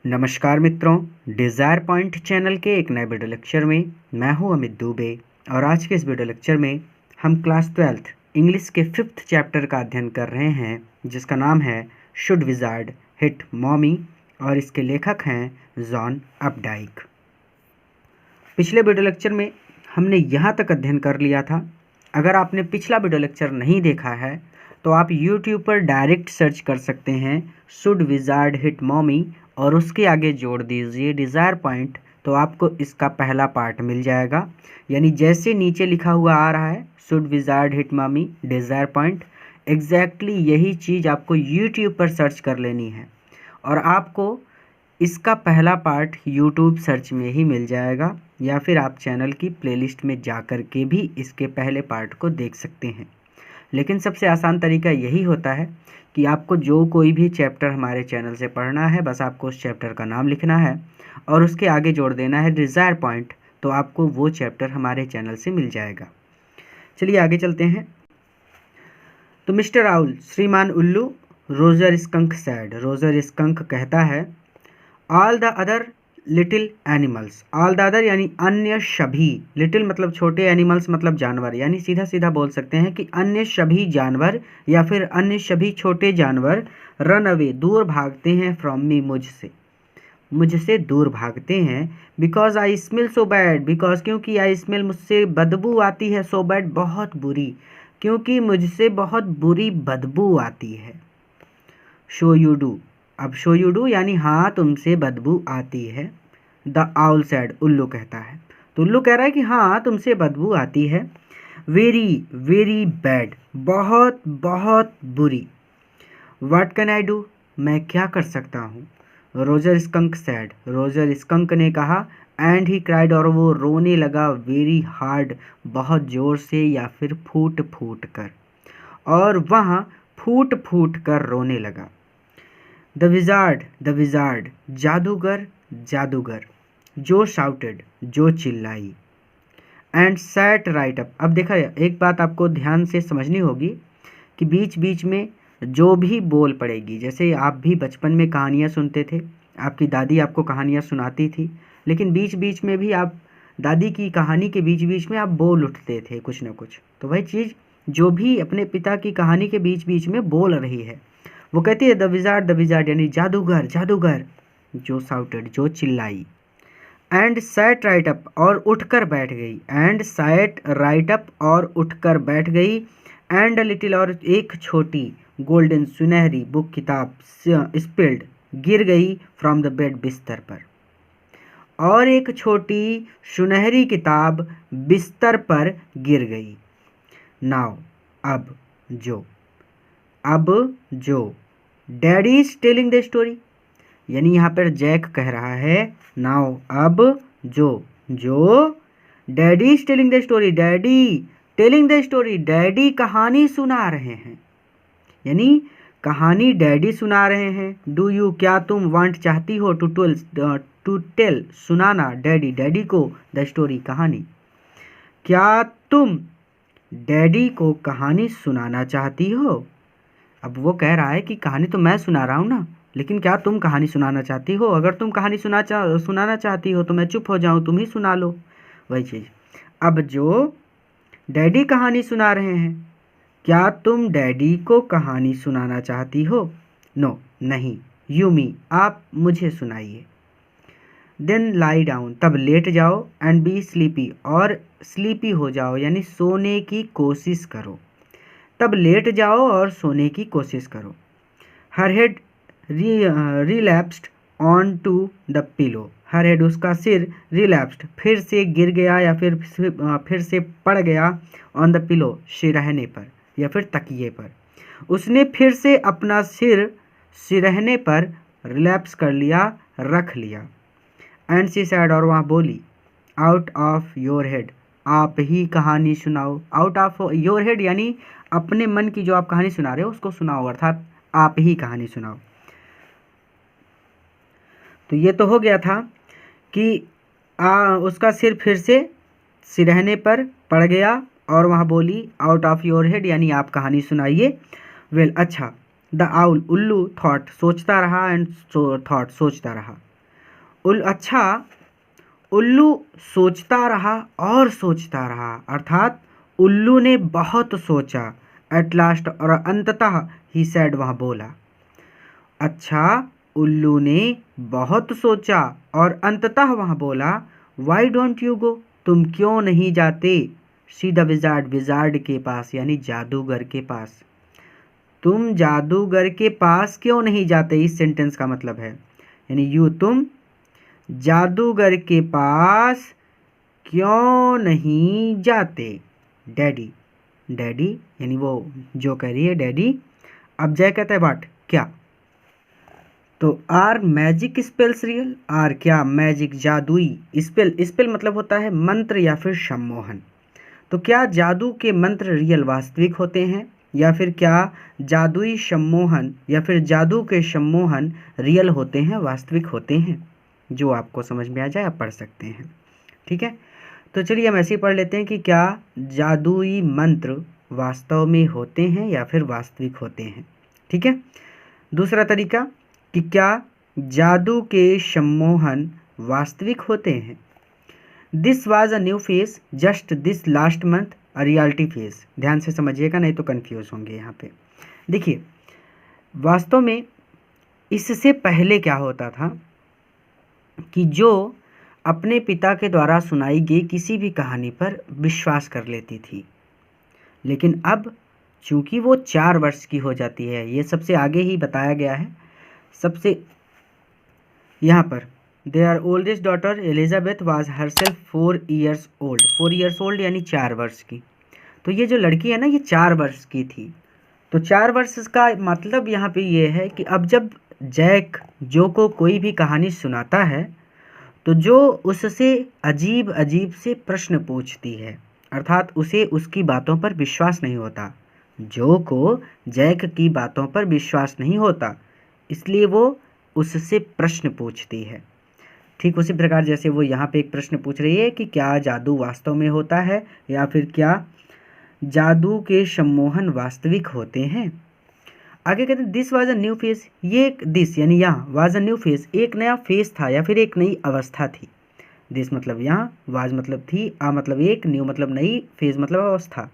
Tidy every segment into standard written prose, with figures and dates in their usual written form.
नमस्कार मित्रों, desire point channel के एक नए वीडियो लेक्चर में मैं हूं अमित दुबे। और आज के इस वीडियो लेक्चर में हम क्लास 12th इंग्लिश के 5th चैप्टर का अध्ययन कर रहे हैं, जिसका नाम है शुड विज़ार्ड हिट मॉमी, और इसके लेखक हैं जॉन अपडाइक। पिछले वीडियो लेक्चर में हमने यहाँ तक अध्ययन कर लिया था। अगर आपने पिछला वीडियो लेक्चर नहीं देखा है तो आप YouTube पर डायरेक्ट सर्च कर सकते हैं शुड विज़ार्ड हिट मॉमी और उसके आगे जोड़ दीजिए डिज़ायर पॉइंट, तो आपको इसका पहला पार्ट मिल जाएगा। यानी जैसे नीचे लिखा हुआ आ रहा है should wizard hit mommy Desire Point, exactly यही चीज़ आपको YouTube पर सर्च कर लेनी है और आपको इसका पहला पार्ट YouTube सर्च में ही मिल जाएगा, या फिर आप चैनल की प्लेलिस्ट में जा कर के भी इसके पहले पार्ट को देख सकते हैं। लेकिन सबसे आसान तरीका यही होता है कि आपको जो कोई भी चैप्टर हमारे चैनल से पढ़ना है, बस आपको उस चैप्टर का नाम लिखना है और उसके आगे जोड़ देना है डिज़ायर पॉइंट, तो आपको वो चैप्टर हमारे चैनल से मिल जाएगा। चलिए आगे चलते हैं। तो मिस्टर आउल, श्रीमान उल्लू, Roger skunk sad, Roger skunk कहता है, all the other little animals, all the other यानी अन्य सभी, लिटिल मतलब छोटे, एनिमल्स मतलब जानवर, यानी सीधा सीधा बोल सकते हैं कि अन्य सभी जानवर या फिर अन्य सभी छोटे जानवर रन अवे दूर भागते हैं फ्रॉम मी मुझसे दूर भागते हैं, because I smell so bad, because क्योंकि आई स्मेल मुझसे बदबू आती है, सो बैड बहुत बुरी, क्योंकि मुझसे बहुत बुरी बदबू आती है। शो यू डू, अब शो यू डू यानी हाँ तुमसे बदबू आती है। द आउल सैड, उल्लू कहता है, तो उल्लू कह रहा है कि हाँ तुमसे बदबू आती है। वेरी वेरी बैड, बहुत बहुत बुरी। व्हाट कैन आई डू, मैं क्या कर सकता हूँ। Roger skunk sad, Roger skunk ने कहा, एंड ही क्राइड, और वो रोने लगा, वेरी हार्ड, बहुत ज़ोर से या फिर फूट फूट कर, और वहाँ फूट फूट कर रोने लगा। द विजार्ड, जादूगर जादूगर, जो शाउटेड, जो चिल्लाई, एंड सैट राइट अप। अब देखा, एक बात आपको ध्यान से समझनी होगी कि बीच बीच में जो भी बोल पड़ेगी, जैसे आप भी बचपन में कहानियाँ सुनते थे, आपकी दादी आपको कहानियाँ सुनाती थी, लेकिन बीच बीच में भी आप दादी की कहानी के बीच बीच में आप बोल उठते थे कुछ ना कुछ, तो वही चीज़ जो भी अपने पिता की कहानी के बीच बीच में बोल रही है, वो कहती है द विजार्ड यानी जादूगर जादूगर, जो साउटेड, जो चिल्लाई, एंड सैट राइट अप, और उठकर बैठ गई, एंड सैट राइट अप, और उठकर बैठ गई, एंड लिटिल, और एक छोटी, गोल्डन सुनहरी बुक, किताब, स्पिल्ड, गिर गई, फ्रॉम द बेड, बिस्तर पर, और एक छोटी सुनहरी किताब बिस्तर पर गिर गई। नाउ, अब जो daddy is telling the story, यानी यहाँ पर जैक कह रहा है, नाउ अब जो daddy is telling the story, daddy telling the story, daddy कहानी सुना रहे हैं, यानी कहानी डैडी सुना रहे हैं। डू यू, क्या तुम, वांट चाहती हो, टू टेल सुनाना, डैडी को द स्टोरी कहानी, क्या तुम डैडी को कहानी सुनाना चाहती हो। अब वो कह रहा है कि कहानी तो मैं सुना रहा हूँ ना, लेकिन क्या तुम कहानी सुनाना चाहती हो। अगर तुम कहानी सुनाना चाहती हो तो मैं चुप हो जाऊँ, तुम ही सुना लो, वही चीज़। अब जो डैडी कहानी सुना रहे हैं, क्या तुम डैडी को कहानी सुनाना चाहती हो। नो, नहीं। यू मी, आप मुझे सुनाइए। देन लाई डाउन, तब लेट जाओ, एंड बी स्लीपी, और स्लीपी हो जाओ, यानी सोने की कोशिश करो, तब लेट जाओ और सोने की कोशिश करो। Her head relapsed on to the pillow, her head, उसका सिर, रिलैप्स्ड, फिर से गिर गया या फिर से पड़ गया, ऑन द पिलो, सिरहने पर या फिर तकिए पर, उसने फिर से अपना सिर सिरहने पर रिलैप्स कर लिया, रख लिया। एंड शी सैड, और वहाँ बोली, आउट ऑफ योर हेड, आप ही कहानी सुनाओ। आउट ऑफ योर हेड यानी अपने मन की जो आप कहानी सुना रहे हो उसको सुनाओ, अर्थात आप ही कहानी सुनाओ। तो ये तो हो गया था कि उसका सिर फिर से सिरहने पर पड़ गया और वहाँ बोली, आउट ऑफ योर हेड यानी आप कहानी सुनाइए। वेल, अच्छा। द आउल, उल्लू, थॉट, सोचता रहा, एंड थॉट, सोचता रहा। अच्छा, उल्लू सोचता रहा और सोचता रहा, अर्थात उल्लू ने बहुत सोचा। एट लास्ट, और अंततः ही सैड, वह बोला। अच्छा, उल्लू ने बहुत सोचा और अंततः वह बोला, वाई डोंट यू गो, तुम क्यों नहीं जाते? सी द विजार्ड, विजार्ड के पास यानी जादूगर के पास। तुम जादूगर के पास क्यों नहीं जाते, इस सेंटेंस का मतलब है, यानी तुम जादूगर के पास क्यों नहीं जाते? डैडी, डैडी यानी वो जो कह रही है डैडी। अब जय कहता है व्हाट, क्या? तो are magic spells real, are क्या मैजिक जादुई स्पेल, स्पेल मतलब होता है मंत्र या फिर सम्मोहन। तो क्या जादू के मंत्र रियल वास्तविक होते हैं, या फिर क्या जादुई सम्मोहन या फिर जादू के सम्मोहन रियल होते हैं, वास्तविक होते हैं? जो आपको समझ में आ जाए आप पढ़ सकते हैं, ठीक है। तो चलिए हम ऐसे ही पढ़ लेते हैं कि क्या जादुई मंत्र वास्तव में होते हैं या फिर वास्तविक होते हैं, ठीक है। दूसरा तरीका कि क्या जादू के सम्मोहन वास्तविक होते हैं। This was a new face just this last month, a reality face. ध्यान से समझिएगा नहीं तो कंफ्यूज होंगे यहाँ पे। देखिए, वास्तव में इससे पहले क्या होता था कि जो अपने पिता के द्वारा सुनाई गई किसी भी कहानी पर विश्वास कर लेती थी, लेकिन अब चूंकि वो 4 वर्ष की हो जाती है, ये सबसे आगे ही बताया गया है, सबसे यहाँ पर their oldest daughter Elizabeth was herself 4 years old. 4 years old यानी 4 वर्ष की। तो ये जो लड़की है ना, ये 4 वर्ष की थी। तो 4 वर्ष का मतलब यहाँ पे ये है कि अब जब जैक जो को कोई भी कहानी सुनाता है तो जो उससे अजीब अजीब से प्रश्न पूछती है, अर्थात उसे उसकी बातों पर विश्वास नहीं होता। जो को जैक की बातों पर विश्वास नहीं होता, इसलिए वो उससे प्रश्न पूछती है। ठीक उसी प्रकार जैसे वो यहाँ पे एक प्रश्न पूछ रही है कि क्या जादू वास्तव में होता है या फिर क्या जादू के सम्मोहन वास्तविक होते हैं। आगे कहते हैं this was a new face, ये एक दिस यानी यहाँ वाज अ न्यू फेस, एक नया फेस था या फिर एक नई अवस्था थी। दिस मतलब यहाँ, वाज मतलब थी, आ मतलब एक, न्यू मतलब नई, फेज मतलब अवस्था।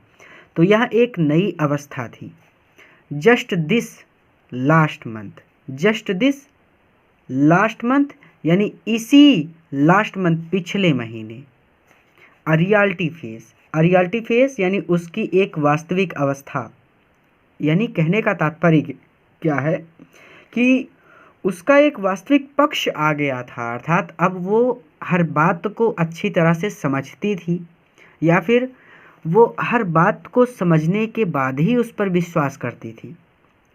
तो यह एक नई अवस्था थी। Just this last month, just this last month यानी इसी लास्ट मंथ, पिछले महीने। अरियलिटी फेस, अरियलिटी फेस यानी उसकी एक वास्तविक अवस्था, यानी कहने का तात्पर्य क्या है कि उसका एक वास्तविक पक्ष आ गया था, अर्थात अब वो हर बात को अच्छी तरह से समझती थी, या फिर वो हर बात को समझने के बाद ही उस पर विश्वास करती थी।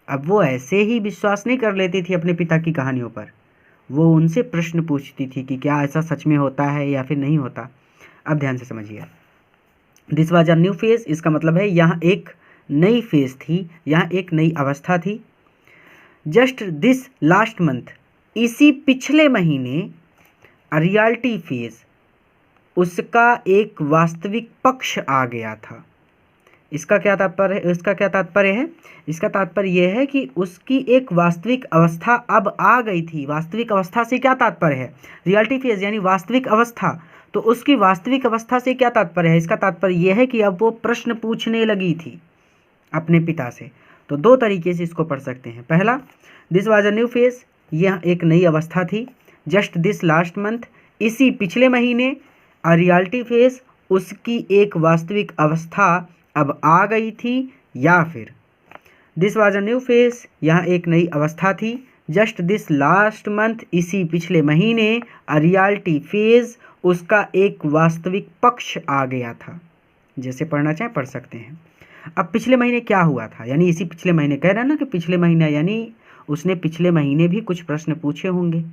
अब वो ऐसे ही विश्वास नहीं कर लेती थी अपने पिता की कहानियों पर, वो उनसे प्रश्न पूछती थी कि क्या ऐसा सच में होता है या फिर नहीं होता। अब ध्यान से समझिए, this was a new phase, इसका मतलब है यहाँ एक नई फेज थी, यहाँ एक नई अवस्था थी। जस्ट दिस लास्ट मंथ, इसी पिछले महीने, अ रियलिटी फेज, उसका एक वास्तविक पक्ष आ गया था। इसका क्या तात्पर्य है, इसका क्या तात्पर्य है? इसका तात्पर्य यह है कि उसकी एक वास्तविक अवस्था अब आ गई थी। वास्तविक अवस्था से क्या तात्पर्य है? रियलिटी फेज यानी वास्तविक अवस्था। तो उसकी वास्तविक अवस्था से क्या तात्पर्य है? इसका तात्पर्य यह है कि अब वो प्रश्न पूछने लगी थी अपने पिता से। तो 2 तरीके से इसको पढ़ सकते हैं। पहला, this was a new phase, यह एक नई अवस्था थी। जस्ट दिस लास्ट मंथ, इसी पिछले महीने, अ रियलिटी फेज, उसकी एक वास्तविक अवस्था अब आ गई थी। या फिर this was a new phase, यह एक नई अवस्था थी। जस्ट दिस लास्ट मंथ, इसी पिछले महीने, अ रियलिटी फेज, उसका एक वास्तविक पक्ष आ गया था। जैसे पढ़ना चाहें पढ़ सकते हैं। अब पिछले महीने क्या हुआ था, यानी इसी पिछले महीने, कह रहा है ना कि पिछले महीने, यानी उसने पिछले महीने भी कुछ प्रश्न पूछे होंगे,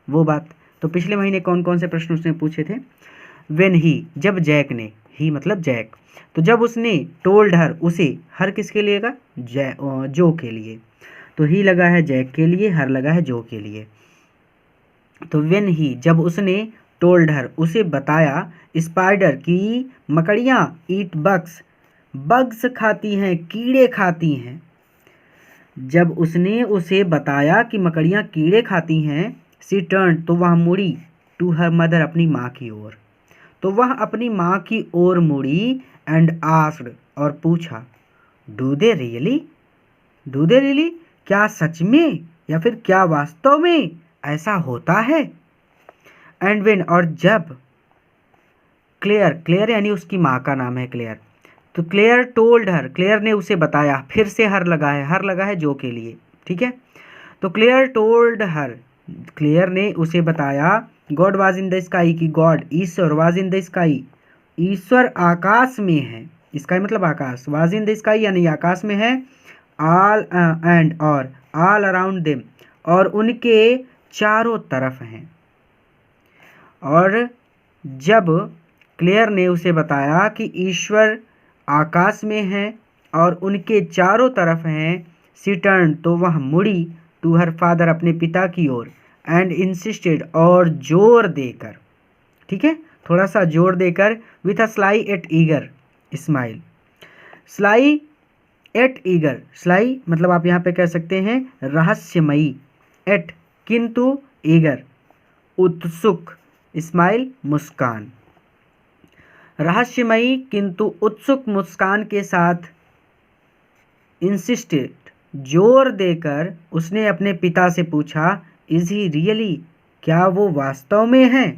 वो बात। तो पिछले महीने कौन कौन से प्रश्न उसने पूछे थे? व्हेन ही, जब जैक ने, ही मतलब जैक, तो जब उसने टोल्ड हर, उसे, हर किसके लिए का? जो के लिए। तो ही लगा है जैक के लिए, हर लगा है जो के लिए। तो व्हेन ही, जब उसने, टोल्ड हर, उसे बताया, स्पाइडर की मकड़ियाँ, ईट बग्स, बग्स खाती हैं, कीड़े खाती हैं। जब उसने उसे बताया कि मकड़ियाँ कीड़े खाती हैं, सी टर्न तो वह मुड़ी, टू हर मदर अपनी माँ की ओर, तो वह अपनी माँ की ओर मुड़ी, एंड आस्क्ड और पूछा, do they really, do they really, क्या सच में या फिर क्या वास्तव में ऐसा होता है। एंड वेन और जब क्लेयर, क्लेयर यानी उसकी माँ का नाम है क्लेयर, तो क्लेयर टोल्ड हर, क्लेयर ने उसे बताया, फिर से हर लगा है, हर लगा है जो के लिए, ठीक है। तो क्लेयर टोल्ड हर, क्लेयर ने उसे बताया, God was in the sky, की गॉड ईश्वर वाज इन द स्काई, ईश्वर आकाश में है, स्काई मतलब आकाश, वाज इन द स्काई यानी आकाश में है, ऑल एंड और ऑल अराउंड देम और उनके चारों तरफ हैं। और जब क्लेयर ने उसे बताया कि ईश्वर आकाश में है और उनके चारों तरफ हैं, सी टर्न तो वह मुड़ी, टू हर फादर अपने पिता की ओर, एंड इंसिस्टेड और जोर देकर, ठीक है, थोड़ा सा जोर देकर, with a sly yet eager smile, sly yet eager, sly मतलब आप यहाँ पे कह सकते हैं रहस्यमयी, एट किंतु, ईगर उत्सुक, स्माइल मुस्कान, रहस्यमयी किंतु उत्सुक मुस्कान के साथ, इंसिस्टेड जोर देकर उसने अपने पिता से पूछा, इज ही रियली, क्या वो वास्तव में है।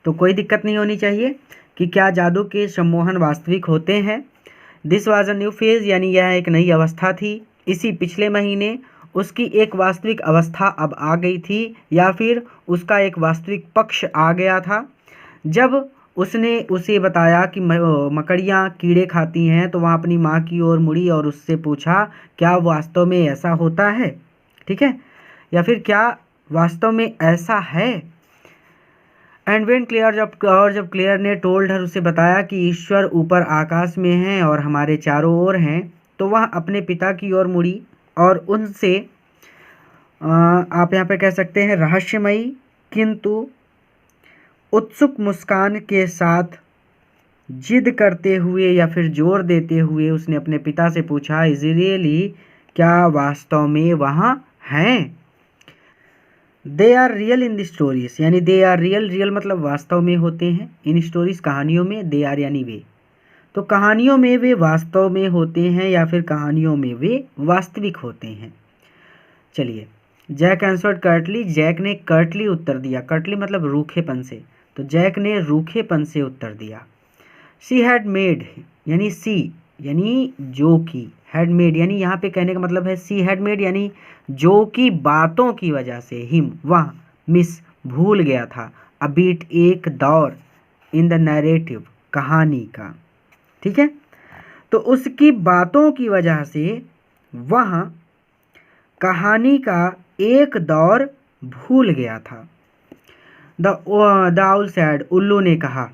तो कोई दिक्कत नहीं होनी चाहिए कि क्या जादू के सम्मोहन वास्तविक होते हैं। This was a new phase यानी यह एक नई अवस्था थी। इसी पिछले महीने उसकी एक वास्तविक अवस्था अब आ गई थी या फिर उसका एक वास्तविक पक्ष आ गया था। जब उसने उसे बताया कि मकड़ियाँ कीड़े खाती हैं तो वह अपनी माँ की ओर मुड़ी और उससे पूछा, क्या वास्तव में ऐसा होता है, ठीक है, या फिर क्या वास्तव में ऐसा है। एंड वेन क्लियर, जब क्लियर ने टोल्ड हर, उसे बताया कि ईश्वर ऊपर आकाश में हैं और हमारे चारों ओर हैं, तो वह अपने पिता की ओर मुड़ी और उनसे आप यहाँ पे कह सकते हैं रहस्यमयी किंतु उत्सुक मुस्कान के साथ जिद करते हुए या फिर जोर देते हुए उसने अपने पिता से पूछा, इज रियली, क्या वास्तव में वहाँ हैं। They are real in the stories यानी दे आर रियल, रियल मतलब वास्तव में होते हैं, इन स्टोरीज कहानियों में, दे आर यानी वे, तो कहानियों में वे वास्तव में होते हैं या फिर कहानियों में वे वास्तविक होते हैं। चलिए, जैक आंसर्ड कर्टली, जैक ने कर्टली उत्तर दिया, कर्टली मतलब रूखेपन से, तो जैक ने रूखेपन से उत्तर दिया। शी हैड मेड यानी सी यानी जो की, हैड मेड यानी यहाँ पे कहने का मतलब है सी हैड मेड यानी जो की बातों की वजह से, हिम वह, मिस भूल गया था, अबीट एक दौर, इन द नैरेटिव कहानी का, ठीक है, तो उसकी बातों की वजह से वह कहानी का एक दौर भूल गया था। द आउल सैड, उल्लू ने कहा,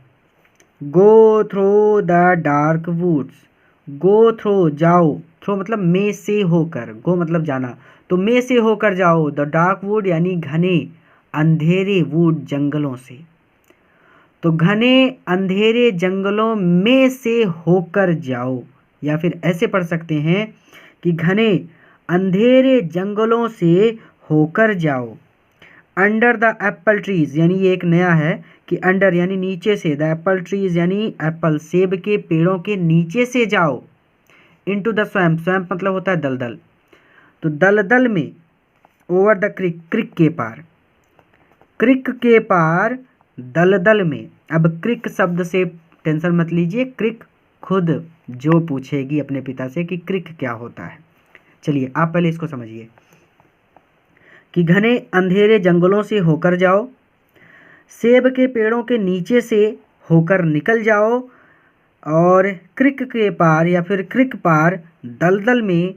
go through the dark woods, go through जाओ, थ्रो मतलब में से होकर, गो मतलब जाना, तो में से होकर जाओ, द डार्क वुड यानी घने अंधेरे वुड जंगलों से, तो घने अंधेरे जंगलों में से होकर जाओ, या फिर ऐसे पढ़ सकते हैं कि घने अंधेरे जंगलों से होकर जाओ। अंडर द एप्पल ट्रीज यानी ये एक नया है कि अंडर यानी नीचे से, द एप्पल ट्रीज यानी एप्पल सेब के पेड़ों के नीचे से जाओ। इनटू द स्वैम्प, स्वैम्प मतलब होता है दलदल, तो दलदल में, ओवर द क्रिक, क्रिक के पार, क्रिक के पार दलदल में। अब क्रिक शब्द से टेंशन मत लीजिए, क्रिक खुद जो पूछेगी अपने पिता से कि क्रिक क्या होता है। चलिए आप पहले इसको समझिए कि घने अंधेरे जंगलों से होकर जाओ, सेब के पेड़ों के नीचे से होकर निकल जाओ, और क्रिक के पार या फिर क्रिक पार दलदल में।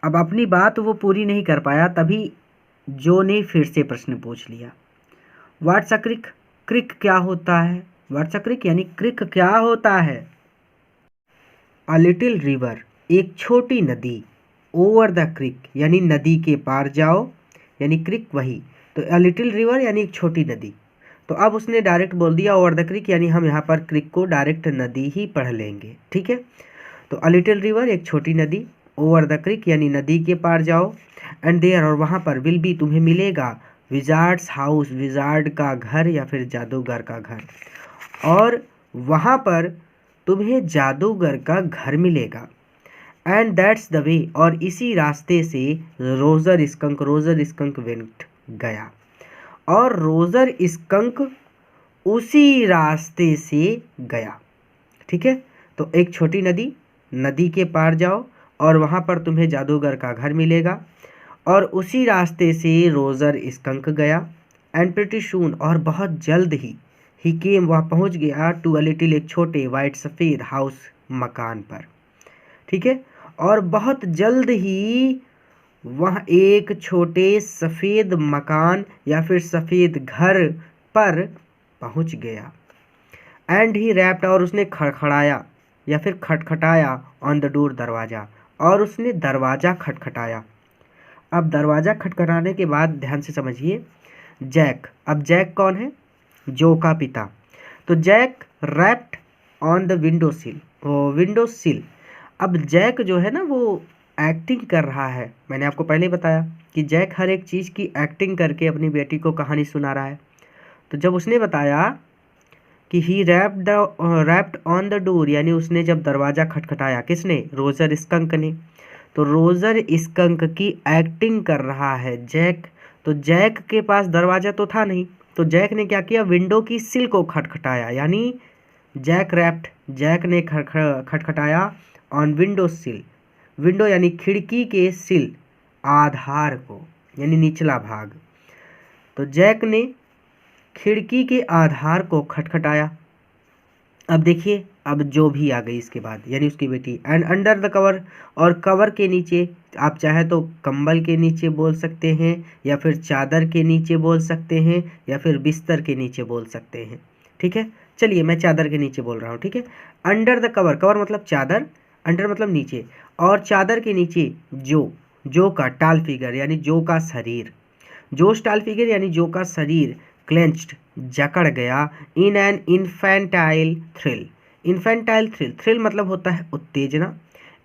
अब अपनी बात वो पूरी नहीं कर पाया, तभी जो ने फिर से प्रश्न पूछ लिया, व्हाट्स अ क्रिक, क्रिक क्या होता है, व्हाट्स अ क्रिक यानी क्रिक क्या होता है। अ लिटिल रिवर, एक छोटी नदी, ओवर द क्रिक यानी नदी के पार जाओ, यानी क्रिक वही, तो अ लिटिल रिवर यानी एक छोटी नदी। तो अब उसने डायरेक्ट बोल दिया ओवर द क्रिक, यानी हम यहाँ पर क्रिक को डायरेक्ट नदी ही पढ़ लेंगे, ठीक है। तो अ लिटिल रिवर एक छोटी नदी, ओवर द क्रिक यानी नदी के पार जाओ, एंड देयर और वहाँ पर विल बी तुम्हें मिलेगा विजार्ड्स हाउस विजार्ड का घर या फिर जादूगर का घर, और वहाँ पर तुम्हें जादूगर का घर मिलेगा। एंड दैट्स द वे और इसी रास्ते से रोजर स्कंक वेंट गया, और रोजर स्कंक उसी रास्ते से गया। ठीक है, तो एक छोटी नदी, नदी के पार जाओ और वहाँ पर तुम्हें जादूगर का घर मिलेगा, और उसी रास्ते से रोजर स्कंक गया। एंड प्रिटी सून और बहुत जल्द ही केम वह पहुँच गया टू अ लिटिल एक छोटे वाइट सफ़ेद हाउस मकान पर। ठीक है, और बहुत जल्द ही वह एक छोटे सफ़ेद मकान या फिर सफ़ेद घर पर पहुंच गया। एंड ही रैप्ड और उसने खड़खड़ाया या फिर खटखटाया ऑन द डोर दरवाज़ा, और उसने दरवाज़ा खटखटाया। अब दरवाज़ा खटखटाने के बाद ध्यान से समझिए, जैक, अब जैक कौन है? जो का पिता। तो Jack rapped on the window sill. अब जैक जो है ना वो एक्टिंग कर रहा है। मैंने आपको पहले बताया कि जैक हर एक चीज़ की एक्टिंग करके अपनी बेटी को कहानी सुना रहा है। तो जब उसने बताया कि ही रैप्ड ऑन द डोर, यानी उसने जब दरवाज़ा खटखटाया, किसने? रोजर स्कंक ने। तो रोजर स्कंक की एक्टिंग कर रहा है जैक। तो जैक के पास दरवाज़ा तो था नहीं, तो जैक ने क्या किया? विंडो की सिल को खटखटाया, यानी जैक ने खटखटाया ऑन विंडो सिल। विंडो यानी खिड़की के सिल, आधार को यानी निचला भाग। तो जैक ने खिड़की के आधार को खटखटाया। अब देखिए, अब जो भी आ गई इसके बाद, यानी उसकी बेटी। एंड अंडर द कवर और कवर के नीचे, आप चाहे तो कंबल के नीचे बोल सकते हैं, या फिर चादर के नीचे बोल सकते हैं, या फिर बिस्तर के नीचे बोल सकते हैं। ठीक है, चलिए मैं चादर के नीचे बोल रहा हूँ। ठीक है, अंडर द कवर, कवर मतलब चादर, अंडर मतलब नीचे, और चादर के नीचे जो का टाल फिगर यानी जो का शरीर, जोश टाल फिगर यानी जो का शरीर क्लेंच्ड जकड़ गया in an infantile thrill. Infantile thrill मतलब होता है उत्तेजना।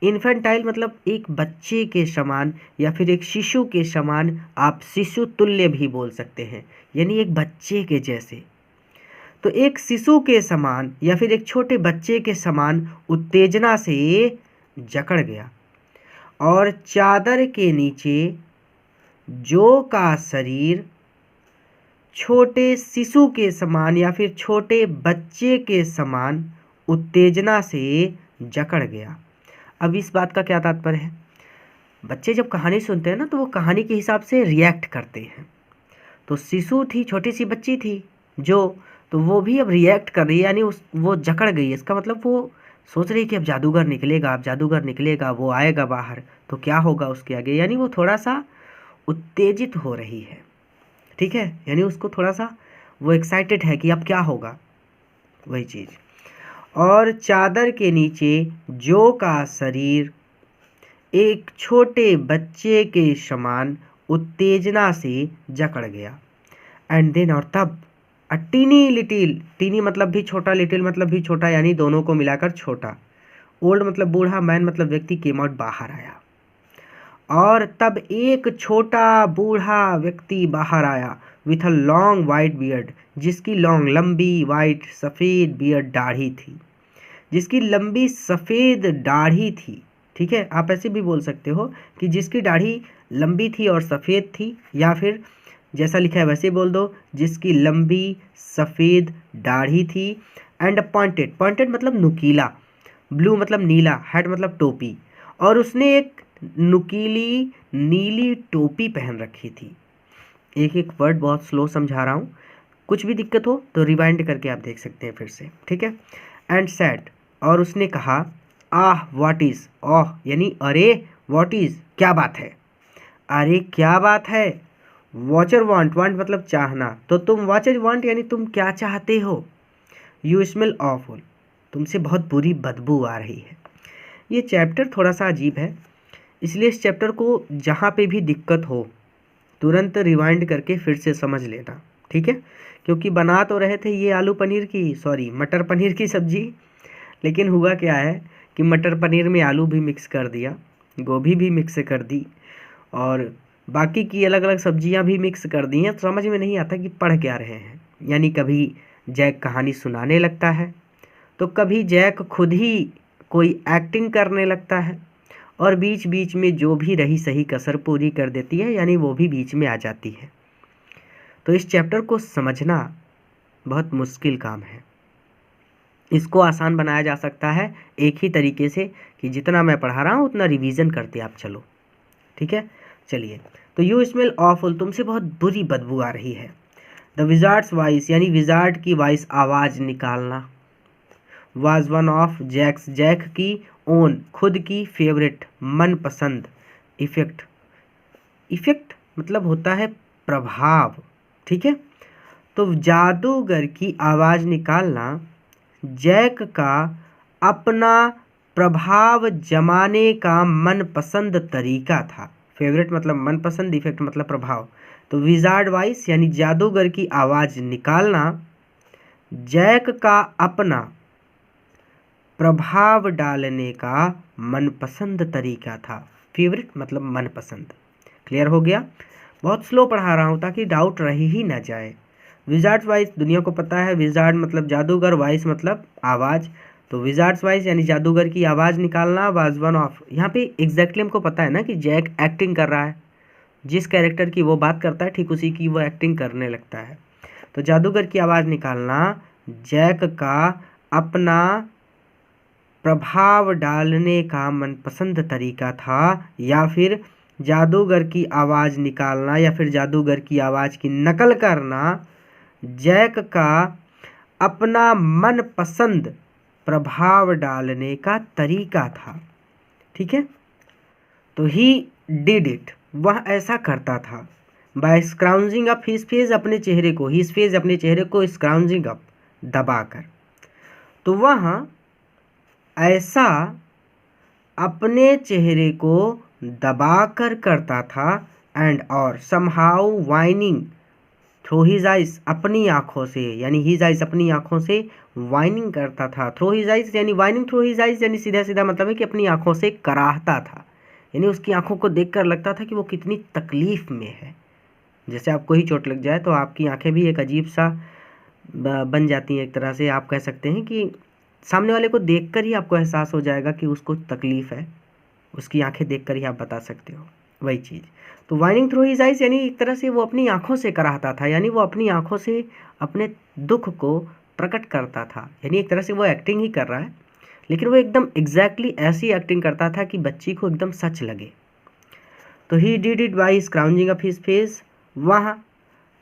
इन्फेंटाइल मतलब एक बच्चे के समान या फिर एक शिशु के समान, आप शिशु तुल्य भी बोल सकते हैं, यानी एक बच्चे के जैसे। तो एक शिशु के समान या फिर एक छोटे बच्चे के समान उत्तेजना से जकड़ गया, और चादर के नीचे जो का शरीर छोटे शिशु के समान या फिर छोटे बच्चे के समान उत्तेजना से जकड़ गया। अब इस बात का क्या तात्पर्य है? बच्चे जब कहानी सुनते हैं ना, तो वो कहानी के हिसाब से रिएक्ट करते हैं। तो शिशु थी, छोटी सी बच्ची थी तो वो भी अब रिएक्ट कर रही है, यानी वो जकड़ गई है। इसका मतलब वो सोच रही है कि अब जादूगर निकलेगा, वो आएगा बाहर तो क्या होगा उसके आगे, यानी वो थोड़ा सा उत्तेजित हो रही है। ठीक है, यानी उसको थोड़ा सा वो एक्साइटेड है कि अब क्या होगा, वही चीज़। और चादर के नीचे जो का शरीर एक छोटे बच्चे के समान उत्तेजना से जकड़ गया। एंड देन और तब अ टीनी मतलब भी छोटा, लिटिल मतलब भी छोटा, यानी दोनों को मिलाकर छोटा। ओल्ड मतलब बूढ़ा, मैन मतलब व्यक्ति, केम आउट बाहर आया। और तब एक छोटा बूढ़ा व्यक्ति बाहर आया with a long white beard, जिसकी लंबी वाइट सफ़ेद बियर्ड दाढ़ी थी, जिसकी लंबी सफ़ेद दाढ़ी थी। ठीक है, आप ऐसे भी बोल सकते हो कि जिसकी दाढ़ी लंबी थी और सफ़ेद थी, या फिर जैसा लिखा है वैसे बोल दो, जिसकी लंबी सफ़ेद दाढ़ी थी। एंड पॉइंटेड मतलब नुकीला, ब्लू मतलब नीला, हैट मतलब टोपी, और उसने एक नुकीली नीली टोपी पहन रखी थी। एक एक वर्ड बहुत स्लो समझा रहा हूँ, कुछ भी दिक्कत हो तो रिवाइंड करके आप देख सकते हैं फिर से। ठीक है, एंड सैड और उसने कहा, आह व्हाट इज़, ओह यानी अरे, व्हाट इज़ क्या बात है, अरे क्या बात है। वॉचर वांट मतलब चाहना, तो तुम वॉचर वांट यानी तुम क्या चाहते हो। यू स्मेल ऑफुल, तुमसे बहुत बुरी बदबू आ रही है। ये चैप्टर थोड़ा सा अजीब है, इसलिए इस चैप्टर को जहाँ पे भी दिक्कत हो तुरंत रिवाइंड करके फिर से समझ लेना। ठीक है, क्योंकि बना तो रहे थे ये मटर पनीर की सब्जी, लेकिन हुआ क्या है कि मटर पनीर में आलू भी मिक्स कर दिया, गोभी भी मिक्स कर दी और बाकी की अलग अलग सब्जियां भी मिक्स कर दी हैं, तो समझ में नहीं आता कि पढ़ क्या रहे हैं। यानी कभी जैक कहानी सुनाने लगता है, तो कभी जैक खुद ही कोई एक्टिंग करने लगता है, और बीच बीच में जो भी रही सही कसर पूरी कर देती है, यानी वो भी बीच में आ जाती है। तो इस चैप्टर को समझना बहुत मुश्किल काम है। इसको आसान बनाया जा सकता है एक ही तरीके से कि जितना मैं पढ़ा रहा हूँ उतना रिवीजन करते आप चलो, ठीक है। चलिए, तो यू स्मेल ऑफुल, तुमसे बहुत बुरी बदबू आ रही है। द विजार्ड्स वॉइस, यानी विजार्ड की वॉइस आवाज़ निकालना। Was one of Jack's, Jack की ओन खुद की फेवरेट मनपसंद। इफेक्ट, इफेक्ट मतलब होता है प्रभाव, ठीक है। तो जादूगर की आवाज़ निकालना जैक का अपना प्रभाव जमाने का मनपसंद तरीका था। फेवरेट मतलब मनपसंद, इफेक्ट मतलब प्रभाव। तो विजार्ड वॉइस यानी जादूगर की आवाज़ निकालना जैक का अपना प्रभाव डालने का मनपसंद तरीका था। फेवरेट मतलब मनपसंद। क्लियर हो गया? बहुत स्लो पढ़ा रहा हूँ ताकि डाउट रह ही ना जाए। विजार्ड्स वॉइस दुनिया को पता है, विजार्ड मतलब जादूगर, वॉइस मतलब आवाज़। तो विजार्ड्स वॉइस यानी जादूगर की आवाज़ निकालना वाज वन ऑफ, यहाँ पे एग्जैक्टली हमको पता है ना कि जैक एक्टिंग कर रहा है, जिस कैरेक्टर की वो बात करता है ठीक उसी की वो एक्टिंग करने लगता है। तो जादूगर की आवाज़ निकालना जैक का अपना प्रभाव डालने का मनपसंद तरीका था, या फिर जादूगर की आवाज़ निकालना या फिर जादूगर की आवाज़ की नकल करना जैक का अपना मनपसंद प्रभाव डालने का तरीका था, ठीक है। तो ही डिड इट, वह ऐसा करता था। बाय स्क्राउजिंग अप हिज फेस, अपने चेहरे को, हिज फेस अपने चेहरे को स्क्राउजिंग अप दबाकर। तो वह ऐसा अपने चेहरे को दबाकर करता था, एंड और somehow whining through his eyes, अपनी आँखों से, यानी हिज आइज अपनी आँखों से वाइनिंग करता था। थ्रू हिज आइज यानी वाइनिंग थ्रू हिज आइज, यानी सीधा सीधा मतलब है कि अपनी आँखों से कराहता था, यानी उसकी आँखों को देखकर लगता था कि वो कितनी तकलीफ़ में है। जैसे आपको ही चोट लग जाए तो आपकी आँखें भी एक अजीब सा बन जाती हैं, एक तरह से आप कह सकते हैं कि सामने वाले को देखकर ही आपको एहसास हो जाएगा कि उसको तकलीफ़ है, उसकी आंखें देखकर ही आप बता सकते हो वही चीज़। तो वाइनिंग थ्रू हिज आइज यानी एक तरह से वो अपनी आंखों से कराहता था, यानी वो अपनी आंखों से अपने दुख को प्रकट करता था, यानी एक तरह से वो एक्टिंग ही कर रहा है, लेकिन वो एकदम एग्जैक्टली ऐसी एक्टिंग करता था कि बच्ची को एकदम सच लगे। तो he did it by scrunching up his face, वह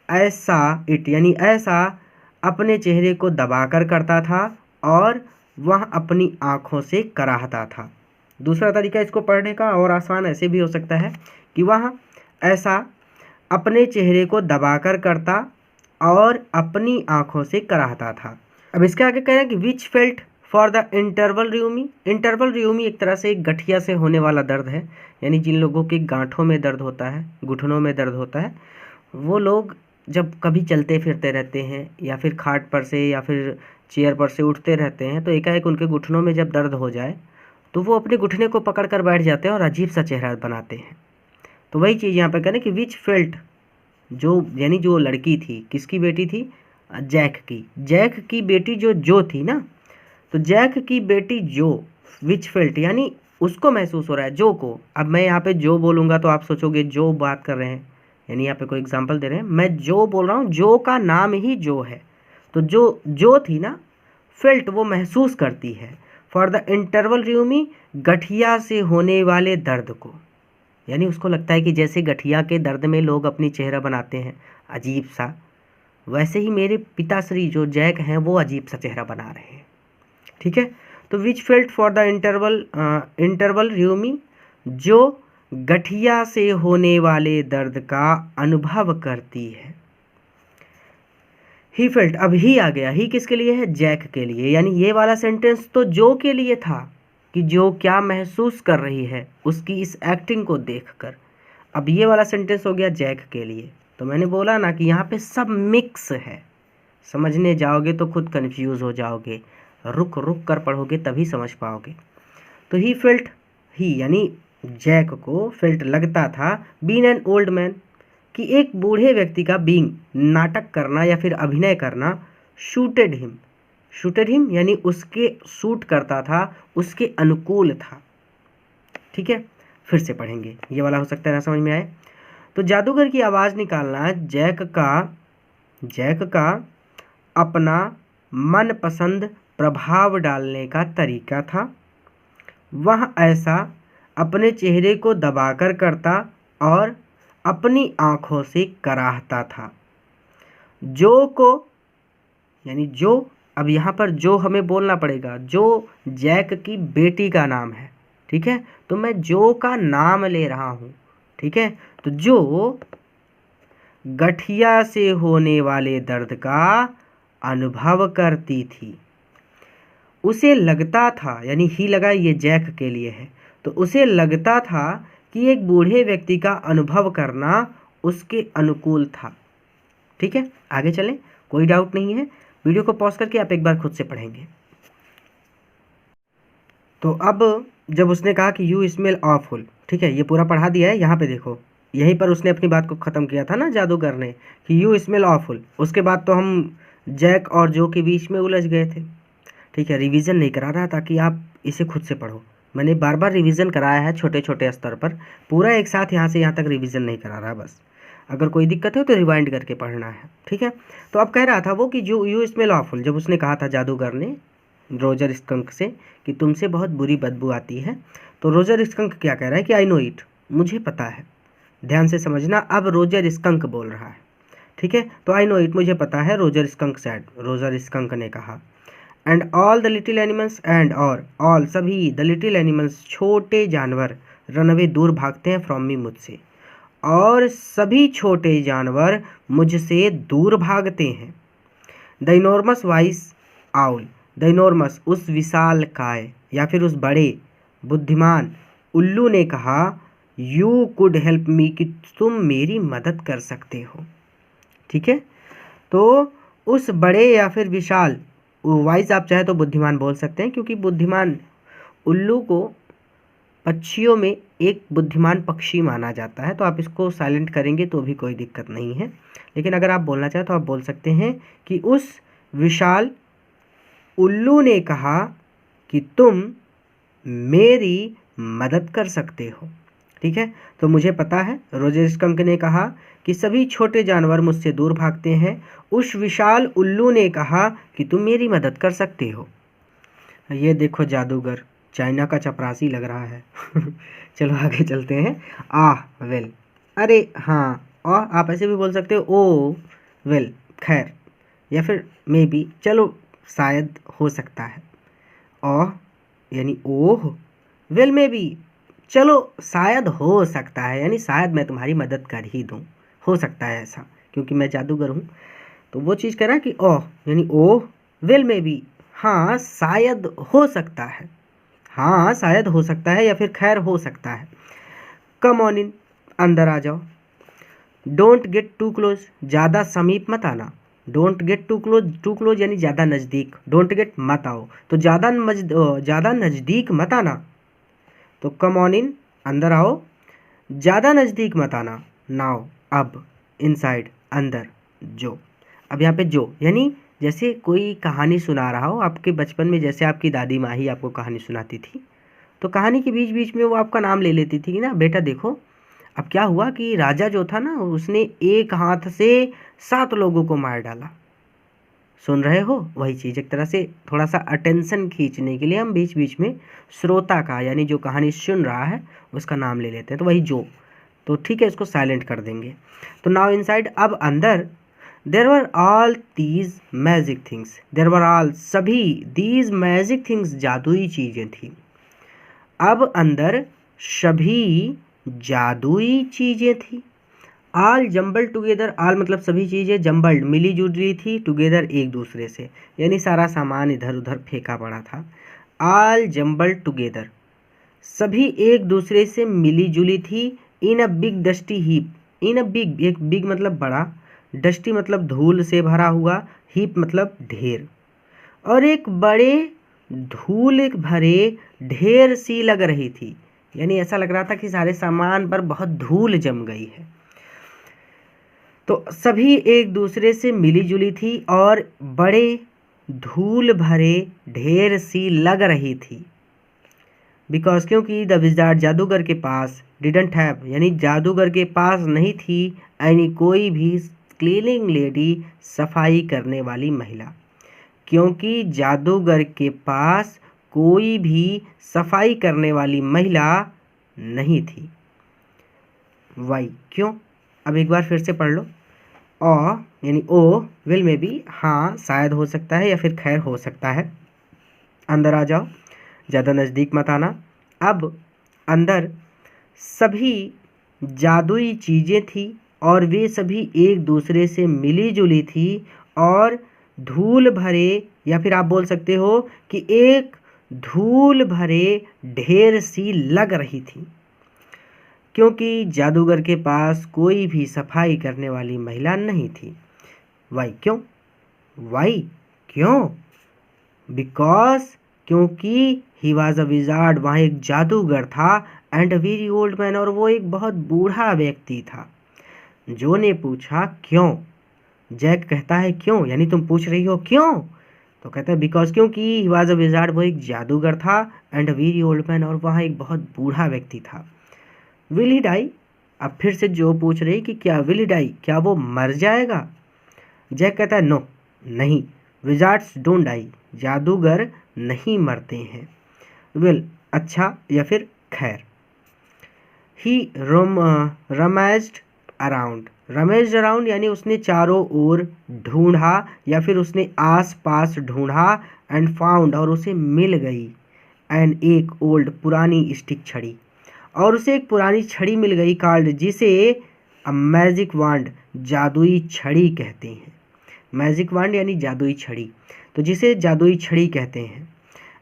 ऐसा इट यानी ऐसा अपने चेहरे को दबाकर करता था और वह अपनी आँखों से कराहता था। दूसरा तरीका इसको पढ़ने का और आसान ऐसे भी हो सकता है कि वह ऐसा अपने चेहरे को दबाकर करता और अपनी आँखों से कराहता था। अब इसके आगे कह रहे हैं कि which felt for the interval rheumy. Interval rheumy एक तरह से गठिया से होने वाला दर्द है, यानी जिन लोगों के गांठों में दर्द होता है, घुटनों में दर्द होता है, वो लोग जब कभी चलते फिरते रहते हैं या फिर खाट पर से या फिर चेयर पर से उठते रहते हैं, तो एकाएक उनके घुटनों में जब दर्द हो जाए तो वो अपने घुटने को पकड़ कर बैठ जाते हैं और अजीब सा चेहरा बनाते हैं। तो वही चीज़ यहाँ पे कहना कि विच फेल्ट, जो यानी जो लड़की थी, किसकी बेटी थी? जैक की। जैक की बेटी जो थी ना, तो जैक की बेटी जो, विच फेल्ट यानी उसको महसूस हो रहा है, जो को। अब मैं यहाँ पे जो बोलूँगा तो आप सोचोगे जो बात कर रहे हैं, यानी यहाँ पे कोई एग्जाम्पल दे रहे हैं। मैं जो बोल रहा हूँ, जो का नाम ही जो है, तो जो थी ना, फेल्ट वो महसूस करती है, फॉर द इंटरवल रियूमी गठिया से होने वाले दर्द को, यानी उसको लगता है कि जैसे गठिया के दर्द में लोग अपनी चेहरा बनाते हैं अजीब सा, वैसे ही मेरे पिताश्री जो जैक हैं वो अजीब सा चेहरा बना रहे हैं, ठीक है। तो विच फेल्ट फॉर द इंटरवल रियूमी, जो गठिया से होने वाले दर्द का अनुभव करती है। ही फेल्ट, अब ही आ गया, ही किसके लिए है? जैक के लिए, यानी ये वाला सेंटेंस तो जो के लिए था कि जो क्या महसूस कर रही है उसकी इस एक्टिंग को देखकर। अब ये वाला सेंटेंस हो गया जैक के लिए। तो मैंने बोला ना कि यहाँ पे सब मिक्स है, समझने जाओगे तो खुद कंफ्यूज हो जाओगे, रुक रुक कर पढ़ोगे तभी समझ पाओगे। तो ही फेल्ट, ही यानी जैक को फेल्ट लगता था, बीन एन ओल्ड मैन, कि एक बूढ़े व्यक्ति का बीइंग नाटक करना या फिर अभिनय करना शूटेड हिम यानी उसके सूट करता था, उसके अनुकूल था। ठीक है, फिर से पढ़ेंगे, ये वाला हो सकता है ना समझ में आए। तो जादूगर की आवाज़ निकालना जैक का अपना मनपसंद प्रभाव डालने का तरीका था। वह ऐसा अपने चेहरे को दबाकर करता और अपनी आँखों से कराहता था। जो को यानी जो, अब यहाँ पर जो हमें बोलना पड़ेगा, जो जैक की बेटी का नाम है। ठीक है, तो मैं जो का नाम ले रहा हूँ। ठीक है, तो जो गठिया से होने वाले दर्द का अनुभव करती थी। उसे लगता था, यानी ही लगा, ये जैक के लिए है, तो उसे लगता था कि एक बूढ़े व्यक्ति का अनुभव करना उसके अनुकूल था। ठीक है, आगे चलें, कोई डाउट नहीं है। वीडियो को पॉज करके आप एक बार खुद से पढ़ेंगे। तो अब जब उसने कहा कि यू स्मेल ऑफुल, ठीक है, ये पूरा पढ़ा दिया है, यहाँ पे देखो, यहीं पर उसने अपनी बात को ख़त्म किया था ना जादूगर ने, कि यू स्मेल ऑफुल। उसके बाद तो हम जैक और जो के बीच में उलझ गए थे। ठीक है, रिवीजन नहीं करा रहा ताकि आप इसे खुद से पढ़ो। मैंने बार बार रिवीजन कराया है छोटे छोटे स्तर पर, पूरा एक साथ यहाँ से यहाँ तक रिवीजन नहीं करा रहा। बस अगर कोई दिक्कत हो तो रिवाइंड करके पढ़ना है। ठीक है, तो अब कह रहा था वो कि जो यू स्मेल ऑफुल, जब उसने कहा था जादूगर ने रोजर स्कंक से कि तुमसे बहुत बुरी बदबू आती है, तो रोजर स्कंक क्या कह रहा है कि आई नो इट, मुझे पता है। ध्यान से समझना, अब रोजर स्कंक बोल रहा है। ठीक है, तो आई नो इट, मुझे पता है, Roger skunk sad, Roger skunk ने कहा। And all the little animals, and और ऑल सभी, द लिटिल एनिमल्स छोटे जानवर, रन अवे दूर भागते हैं, फ्रॉम मी मुझसे, और सभी छोटे जानवर मुझसे दूर भागते हैं। The enormous vice owl, the enormous उस विशाल काय या फिर उस बड़े बुद्धिमान उल्लू ने कहा, यू कुड हेल्प मी, कि तुम मेरी मदद कर सकते हो। ठीक है, तो उस बड़े या फिर विशाल, वाइज आप चाहे तो बुद्धिमान बोल सकते हैं, क्योंकि बुद्धिमान उल्लू को पक्षियों में एक बुद्धिमान पक्षी माना जाता है, तो आप इसको साइलेंट करेंगे तो भी कोई दिक्कत नहीं है। लेकिन अगर आप बोलना चाहें तो आप बोल सकते हैं कि उस विशाल उल्लू ने कहा कि तुम मेरी मदद कर सकते हो। ठीक है, तो मुझे पता है, रोजर स्कंक ने कहा कि सभी छोटे जानवर मुझसे दूर भागते हैं। उस विशाल उल्लू ने कहा कि तुम मेरी मदद कर सकते हो। ये देखो जादूगर चाइना का चपरासी लग रहा है। चलो आगे चलते हैं। वेल, अरे हाँ, आप ऐसे भी बोल सकते हो, ओ वेल, खैर, या फिर मे बी, चलो शायद हो सकता है। यानी ओह, वेल मे बी, चलो शायद हो सकता है, यानी शायद मैं तुम्हारी मदद कर ही दूँ, हो सकता है ऐसा, क्योंकि मैं जादूगर हूँ। तो वो चीज़ कह रहा है कि ओह यानी ओह, वेल मे बी, हाँ शायद हो सकता है, हाँ शायद हो सकता है, या फिर खैर हो सकता है। कम ऑन इन, अंदर आ जाओ। डोंट गेट टू क्लोज, ज़्यादा समीप मत आना। डोंट गेट टू क्लोज यानी ज़्यादा नज़दीक, डोंट गेट मत आओ, तो ज़्यादा नज़दीक मत आना। तो कम ऑन इन, अंदर आओ, ज़्यादा नज़दीक मत आना। नाउ, अब, इनसाइड, अंदर, जो। अब यहाँ पे जो यानी जैसे कोई कहानी सुना रहा हो आपके बचपन में, जैसे आपकी दादी माँ ही आपको कहानी सुनाती थी, तो कहानी के बीच बीच में वो आपका नाम ले लेती थी ना, बेटा देखो अब क्या हुआ कि राजा जो था ना, उसने एक हाथ से 7 लोगों को मार डाला। सुन रहे हो, वही चीज़, एक तरह से थोड़ा सा अटेंशन खींचने के लिए हम बीच बीच में श्रोता का, यानी जो कहानी सुन रहा है उसका नाम ले लेते हैं, तो वही जो। तो ठीक है, इसको साइलेंट कर देंगे। तो नाउ इनसाइड, अब अंदर, there were all these magic things, there were all सभी, दीज मैजिक थिंग्स जादुई चीज़ें थी। अब अंदर सभी जादुई चीज़ें थी। आल जम्बल्ड टुगेदर, आल मतलब सभी चीज़ें, जम्बल्ड मिली जुली थी, टुगेदर एक दूसरे से, यानी सारा सामान इधर उधर फेंका पड़ा था। आल जम्बल्ड टुगेदर, सभी एक दूसरे से मिली जुली थी। In a big dusty heap, in a big, एक बिग मतलब बड़ा, डस्टी मतलब धूल से भरा हुआ, हीप मतलब ढेर, और एक बड़े धूल भरे ढेर सी लग रही थी। यानी ऐसा लग रहा था कि सारे सामान पर बहुत धूल जम गई है। तो सभी एक दूसरे से मिली जुली थी और बड़े धूल भरे ढेर सी लग रही थी। बिकॉज क्योंकि द विजार्ड जादूगर के पास डिडंट हैव यानी जादूगर के पास नहीं थी एनी कोई भी क्लीनिंग लेडी सफाई करने वाली महिला, क्योंकि जादूगर के पास कोई भी सफाई करने वाली महिला नहीं थी। वाई क्यों? अब एक बार फिर से पढ़ लो। यानी ओ विल में भी हाँ शायद हो सकता है या फिर खैर हो सकता है। अंदर आ जाओ, ज़्यादा नज़दीक मत आना। अब अंदर सभी जादुई चीज़ें थी और वे सभी एक दूसरे से मिली जुली थी और धूल भरे या फिर आप बोल सकते हो कि एक धूल भरे ढेर सी लग रही थी, क्योंकि जादूगर के पास कोई भी सफाई करने वाली महिला नहीं थी। वाई क्यों? वाई क्यों? बिकॉज क्योंकि ही वॉज अ विजार्ड, वहाँ एक जादूगर था, and a very old man, और वो एक बहुत बूढ़ा व्यक्ति था। जो ने पूछा क्यों? जैक कहता है क्यों, यानी तुम पूछ रही हो क्यों? तो कहता है बिकॉज क्योंकि ही वॉज अ विजार्ड, वो एक जादूगर था, and a very old man, और वहाँ एक बहुत बूढ़ा व्यक्ति था। Will he die? अब फिर से जो पूछ रही कि क्या विल ही डाई, क्या वो मर जाएगा? जैक कहता है नो, नहीं, विजार्ड्स डोंट डाई, जादूगर नहीं मरते हैं। विल अच्छा या फिर खैर। ही रमेज्ड अराउंड, रमेज्ड अराउंड यानी उसने चारों ओर ढूंढा या फिर उसने आस पास ढूंढा, एंड फाउंड और उसे मिल गई, एंड एक ओल्ड पुरानी स्टिक छड़ी, और उसे एक पुरानी छड़ी मिल गई, कॉल्ड जिसे अ मैजिक वांड, जादुई छड़ी कहते हैं। मैजिक वांड यानी जादुई छड़ी, तो जिसे जादुई छड़ी कहते हैं।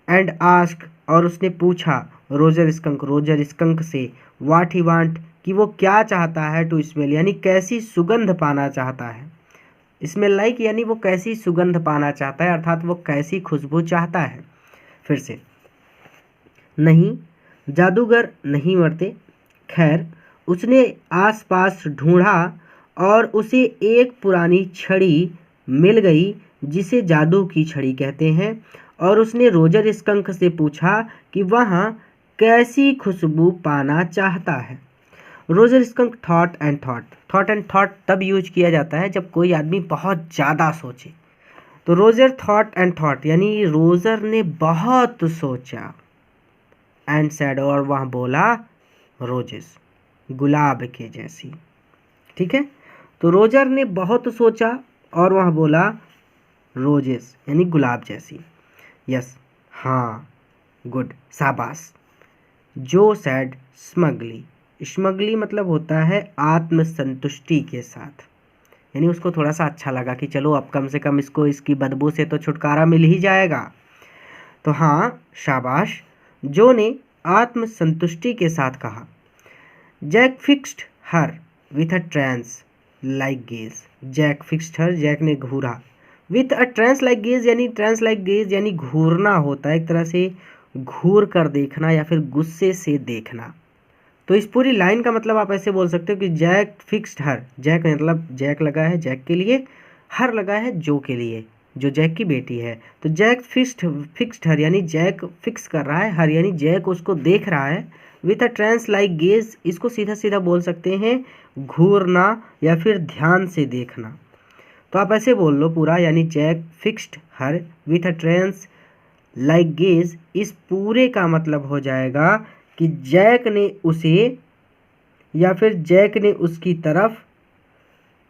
एंड आस्क और उसने पूछा रोजर स्कंक से व्हाट ही वांट, कि वो क्या चाहता है, टू स्मेल यानी कैसी सुगंध पाना चाहता है। स्मेल लाइक यानी वो कैसी सुगंध पाना चाहता है, अर्थात वो कैसी खुशबू चाहता है। फिर से, नहीं, जादूगर नहीं मरते। खैर, उसने आसपास ढूंढा और उसे एक पुरानी छड़ी मिल गई जिसे जादू की छड़ी कहते हैं, और उसने रोजर स्कंक से पूछा कि वह कैसी खुशबू पाना चाहता है। Roger skunk thought and thought तब यूज किया जाता है जब कोई आदमी बहुत ज़्यादा सोचे। तो रोजर थॉट एंड थॉट यानी रोजर ने बहुत सोचा, एंड सैड और वह बोला रोजेस, गुलाब के जैसी। ठीक है, तो रोजर ने बहुत सोचा और वह बोला रोजेस यानी गुलाब जैसी। यस, हाँ, गुड, शाबाश। जो सैड स्मगली मतलब होता है आत्मसंतुष्टि के साथ, यानी उसको थोड़ा सा अच्छा लगा कि चलो अब कम से कम इसको इसकी बदबू से तो छुटकारा मिल ही जाएगा। तो हाँ, शाबाश, जो ने आत्मसंतुष्टि के साथ कहा। Jack fixed her with a trance like gaze, Jack fixed her, Jack ने घूरा, with a trance like gaze यानी घूरना होता है, एक तरह से घूर कर देखना या फिर गुस्से से देखना। तो इस पूरी लाइन का मतलब आप ऐसे बोल सकते हो कि जैक फिक्स्ड हर, जैक मतलब जैक लगा है जैक के लिए, हर लगा है जो के लिए, जो जैक की बेटी है। तो जैक फिक्स्ड हर यानी जैक फिक्स कर रहा है, हर यानी जैक उसको देख रहा है। With a trance like gaze इसको सीधा सीधा बोल सकते हैं घूरना या फिर ध्यान से देखना। तो आप ऐसे बोल लो पूरा, यानी Jack fixed her with a trance like gaze, इस पूरे का मतलब हो जाएगा कि जैक ने उसे या फिर जैक ने उसकी तरफ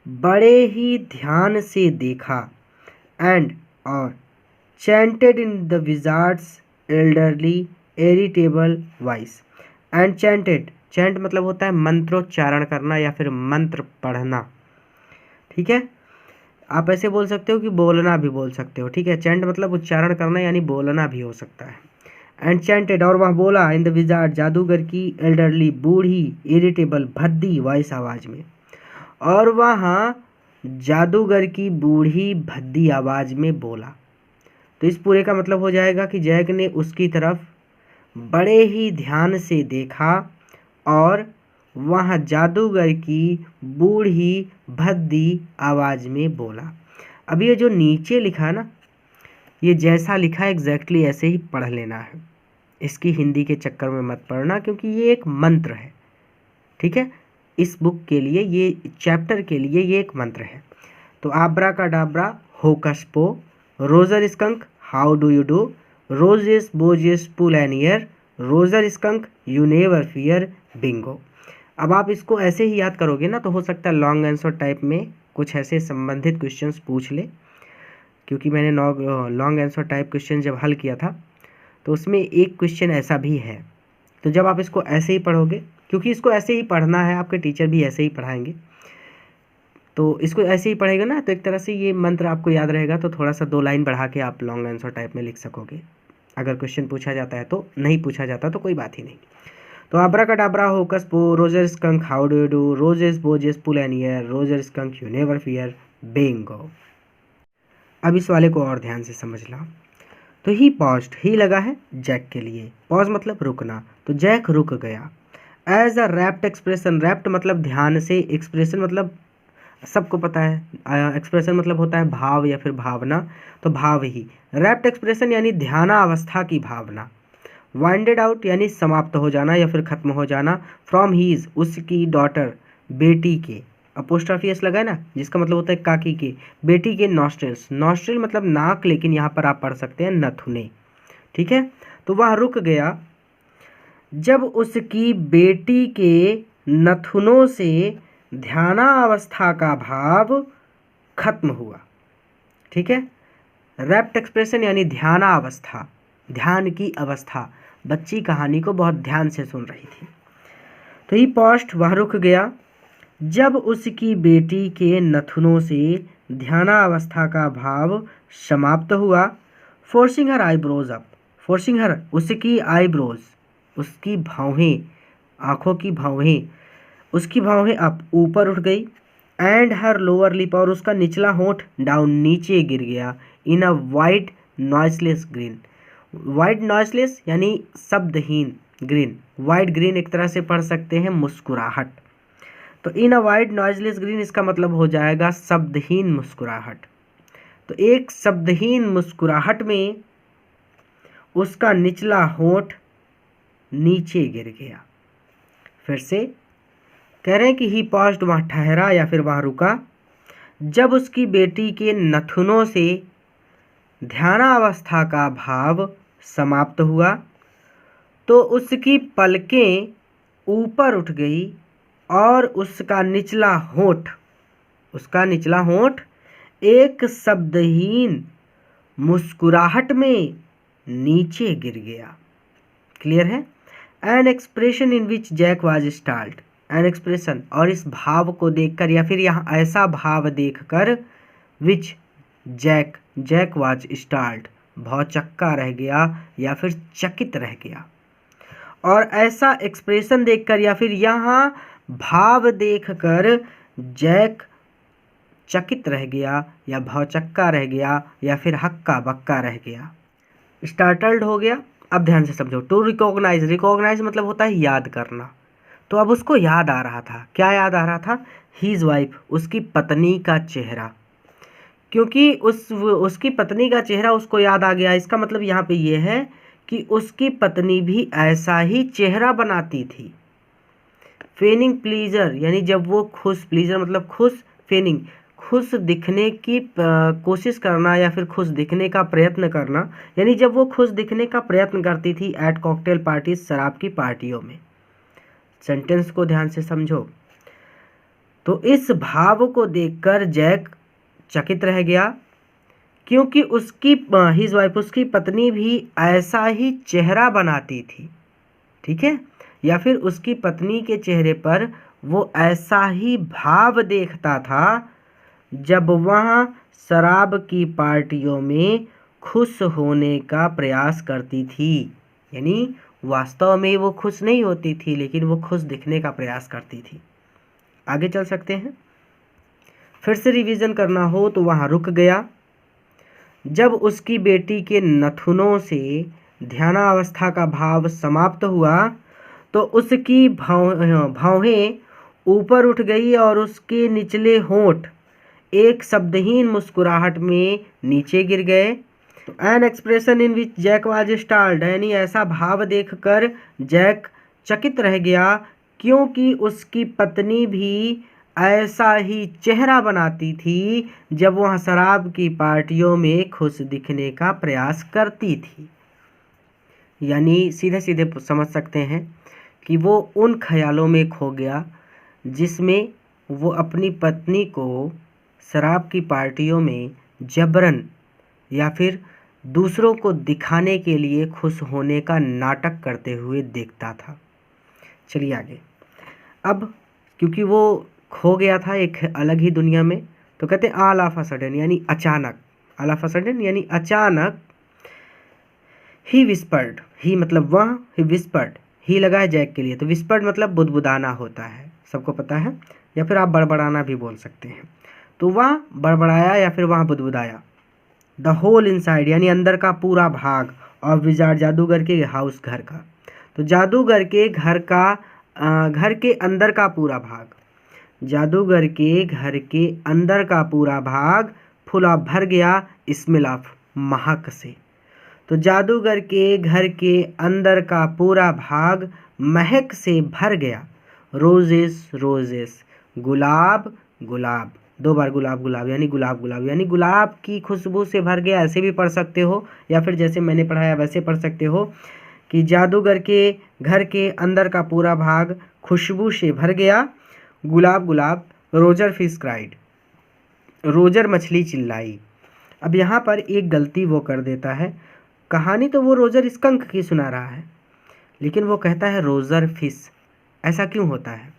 बड़े ही ध्यान से देखा, एंड और chanted in the Wizards elderly irritable voice. And chant मतलब होता है मंत्रोच्चारण करना या फिर मंत्र पढ़ना। ठीक है, आप ऐसे बोल सकते हो कि बोलना भी बोल सकते हो। ठीक है, चैंट मतलब उच्चारण करना यानी बोलना भी हो सकता है। एंड चैंटेड और वह बोला इन द विजार्ड, जादूगर की एल्डरली बूढ़ी इरिटेबल भद्दी वॉइस आवाज़ में, और वह जादूगर की बूढ़ी भद्दी आवाज़ में बोला। तो इस पूरे का मतलब हो जाएगा कि जैक ने उसकी तरफ बड़े ही ध्यान से देखा और वह जादूगर की बूढ़ी भद्दी आवाज़ में बोला। अब ये जो नीचे लिखा है ना, ये जैसा लिखा है एग्जैक्टली ऐसे ही पढ़ लेना है। इसकी हिंदी के चक्कर में मत पढ़ना, क्योंकि ये एक मंत्र है। ठीक है, इस बुक के लिए, ये चैप्टर के लिए ये एक मंत्र है। तो abracadabra hocus poo, Roger skunk how do you do, roses boses pull an ear, Roger skunk you never fear, bingo. अब आप इसको ऐसे ही याद करोगे ना, तो हो सकता है लॉन्ग आंसर टाइप में कुछ ऐसे संबंधित क्वेश्चंस पूछ ले, क्योंकि मैंने लॉन्ग आंसर टाइप क्वेश्चन जब हल किया था तो उसमें एक क्वेश्चन ऐसा भी है। तो जब आप इसको ऐसे ही पढ़ोगे, क्योंकि इसको ऐसे ही पढ़ना है, आपके टीचर भी ऐसे ही पढ़ाएंगे, तो इसको ऐसे ही पढ़ेगा ना, तो एक तरह से ये मंत्र आपको याद रहेगा। तो थोड़ा सा 2 लाइन बढ़ा के आप लॉन्ग आंसर टाइप में लिख सकोगे, अगर क्वेश्चन पूछा जाता है। तो नहीं पूछा जाता तो कोई बात ही नहीं। तो abracadabra hocus poo, Roger skunk how do you do, roses boses pull an ear, Roger skunk you never fear, bingo. अब इस वाले को और ध्यान से समझना। तो ही पॉज्ड, ही लगा है जैक के लिए, पॉज मतलब रुकना, तो जैक रुक गया। As a rapt expression, rapt मतलब ध्यान से, एक्सप्रेशन मतलब सबको पता है, एक्सप्रेशन मतलब होता है भाव या फिर भावना, तो भाव ही। रैप्ट एक्सप्रेशन यानी ध्यानावस्था की भावना। वाइंडेड आउट यानी समाप्त हो जाना या फिर खत्म हो जाना। फ्रॉम हीज, उसकी डॉटर, बेटी के, अपोस्ट्रोफी एस लगा है ना, जिसका मतलब होता है काकी के, बेटी के नॉस्ट्रिल्स, नॉस्ट्रिल मतलब नाक, लेकिन यहाँ पर आप पढ़ सकते हैं नथुने। ठीक है, तो वह रुक गया जब उसकी बेटी के नथुनों से ध्यानावस्था का भाव खत्म हुआ। ठीक है, रैप्ट एक्सप्रेशन यानी ध्यानावस्था, ध्यान की अवस्था। बच्ची कहानी को बहुत ध्यान से सुन रही थी। तो ही पॉस्ट, वह रुक गया जब उसकी बेटी के नथुनों से ध्यानावस्था का भाव समाप्त हुआ। Forcing her eyebrows up, forcing her, उसकी आईब्रोज, उसकी भौहें, आँखों की भौहें, उसकी भौहें अप, ऊपर उठ गई। एंड हर लोअर लिप, और उसका निचला होंठ डाउन, नीचे गिर गया। In a wide noiseless green, wide noiseless यानी शब्दहीन, ग्रीन, वाइड ग्रीन एक तरह से पढ़ सकते हैं मुस्कुराहट। तो इन अ वाइड नॉइजलेस ग्रीन इसका मतलब हो जाएगा शब्दहीन मुस्कुराहट। तो एक शब्दहीन मुस्कुराहट में उसका निचला होंठ नीचे गिर गया। फिर से कह रहे हैं कि ही पॉज्ड, वह ठहरा या फिर वह रुका जब उसकी बेटी के नथुनों से ध्यानावस्था का भाव समाप्त हुआ। तो उसकी पलकें ऊपर उठ गई और उसका निचला होंठ, उसका निचला होंठ एक शब्दहीन मुस्कुराहट में नीचे गिर गया। क्लियर है? An expression in which Jack was start, an expression, और इस भाव को देखकर या फिर यहाँ ऐसा भाव देखकर, विच जैक, जैक वाज स्टार्ट, भौचक्का रह गया या फिर चकित रह गया। और ऐसा एक्सप्रेशन देखकर या फिर यहाँ भाव देखकर जैक चकित रह गया या भौचक्का रह गया या फिर हक्का बक्का रह गया, स्टार्टल्ड हो गया। अब ध्यान से समझो। टू रिकॉग्नाइज, रिकॉग्नाइज मतलब होता है याद करना। तो अब उसको याद आ रहा था, क्या याद आ रहा था? हीज वाइफ, उसकी पत्नी का चेहरा, क्योंकि उसकी पत्नी का चेहरा उसको याद आ गया। इसका मतलब यहाँ पे ये है कि उसकी पत्नी भी ऐसा ही चेहरा बनाती थी। फेनिंग प्लीजर यानी जब वो खुश, प्लीजर मतलब खुश, फेनिंग खुश दिखने की कोशिश करना या फिर खुश दिखने का प्रयत्न करना, यानी जब वो खुश दिखने का प्रयत्न करती थी एट कॉकटेल पार्टीज, शराब की पार्टियों में। सेंटेंस को ध्यान से समझो। तो इस भाव को देखकर जैक चकित रह गया, क्योंकि उसकी हिज वाइफ, उसकी पत्नी भी ऐसा ही चेहरा बनाती थी। ठीक है, या फिर उसकी पत्नी के चेहरे पर वो ऐसा ही भाव देखता था जब वह शराब की पार्टियों में खुश होने का प्रयास करती थी। यानी वास्तव में वो खुश नहीं होती थी, लेकिन वो खुश दिखने का प्रयास करती थी। आगे चल सकते हैं। फिर से रिवीजन करना हो तो वहाँ रुक गया जब उसकी बेटी के नथुनों से ध्यानावस्था का भाव समाप्त हुआ तो उसकी भौहें ऊपर उठ गई और उसके निचले होंठ एक शब्दहीन मुस्कुराहट में नीचे गिर गए। An expression in which Jack was stared, यानी ऐसा भाव देखकर जैक चकित रह गया, क्योंकि उसकी पत्नी भी ऐसा ही चेहरा बनाती थी जब वह शराब की पार्टियों में खुश दिखने का प्रयास करती थी। यानी सीधे सीधे समझ सकते हैं कि वो उन ख्यालों में खो गया जिसमें वो अपनी पत्नी को शराब की पार्टियों में जबरन या फिर दूसरों को दिखाने के लिए खुश होने का नाटक करते हुए देखता था। चलिए आगे। अब क्योंकि वो खो गया था एक अलग ही दुनिया में, तो कहते हैं ऑल ऑफ अ सडन, यानी अचानक, ऑल ऑफ अ सडन यानी अचानक, ही विस्पर्ड, ही मतलब वह, ही विस्पर्ड, ही लगा है जैक के लिए, तो विस्पर्ड मतलब बुदबुदाना होता है, सबको पता है, या फिर आप बड़बड़ाना भी बोल सकते हैं। तो वह बड़बड़ाया या फिर वह बुदबुदाया। द होल इनसाइड यानी अंदर का पूरा भाग, और विजार्ड जादूगर के हाउस घर का, तो जादूगर के घर के अंदर का पूरा भाग, जादूगर के घर के अंदर का पूरा भाग फुला भर गया स्मेल ऑफ, महक से। तो जादूगर के घर के अंदर का पूरा भाग महक से भर गया। रोजेस रोजेस, गुलाब गुलाब, दो बार गुलाब गुलाब यानी गुलाब गुलाब, यानी गुलाब की खुशबू से भर गया, ऐसे भी पढ़ सकते हो, या फिर जैसे मैंने पढ़ाया वैसे पढ़ सकते हो कि जादूगर के घर के अंदर का पूरा भाग खुशबू से भर गया, गुलाब गुलाब। रोजर फिश क्राइड, रोजर मछली चिल्लाई। अब यहाँ पर एक गलती वो कर देता है, कहानी तो वो रोजर स्कंक की सुना रहा है, लेकिन वो कहता है रोजर फिश। ऐसा क्यों होता है?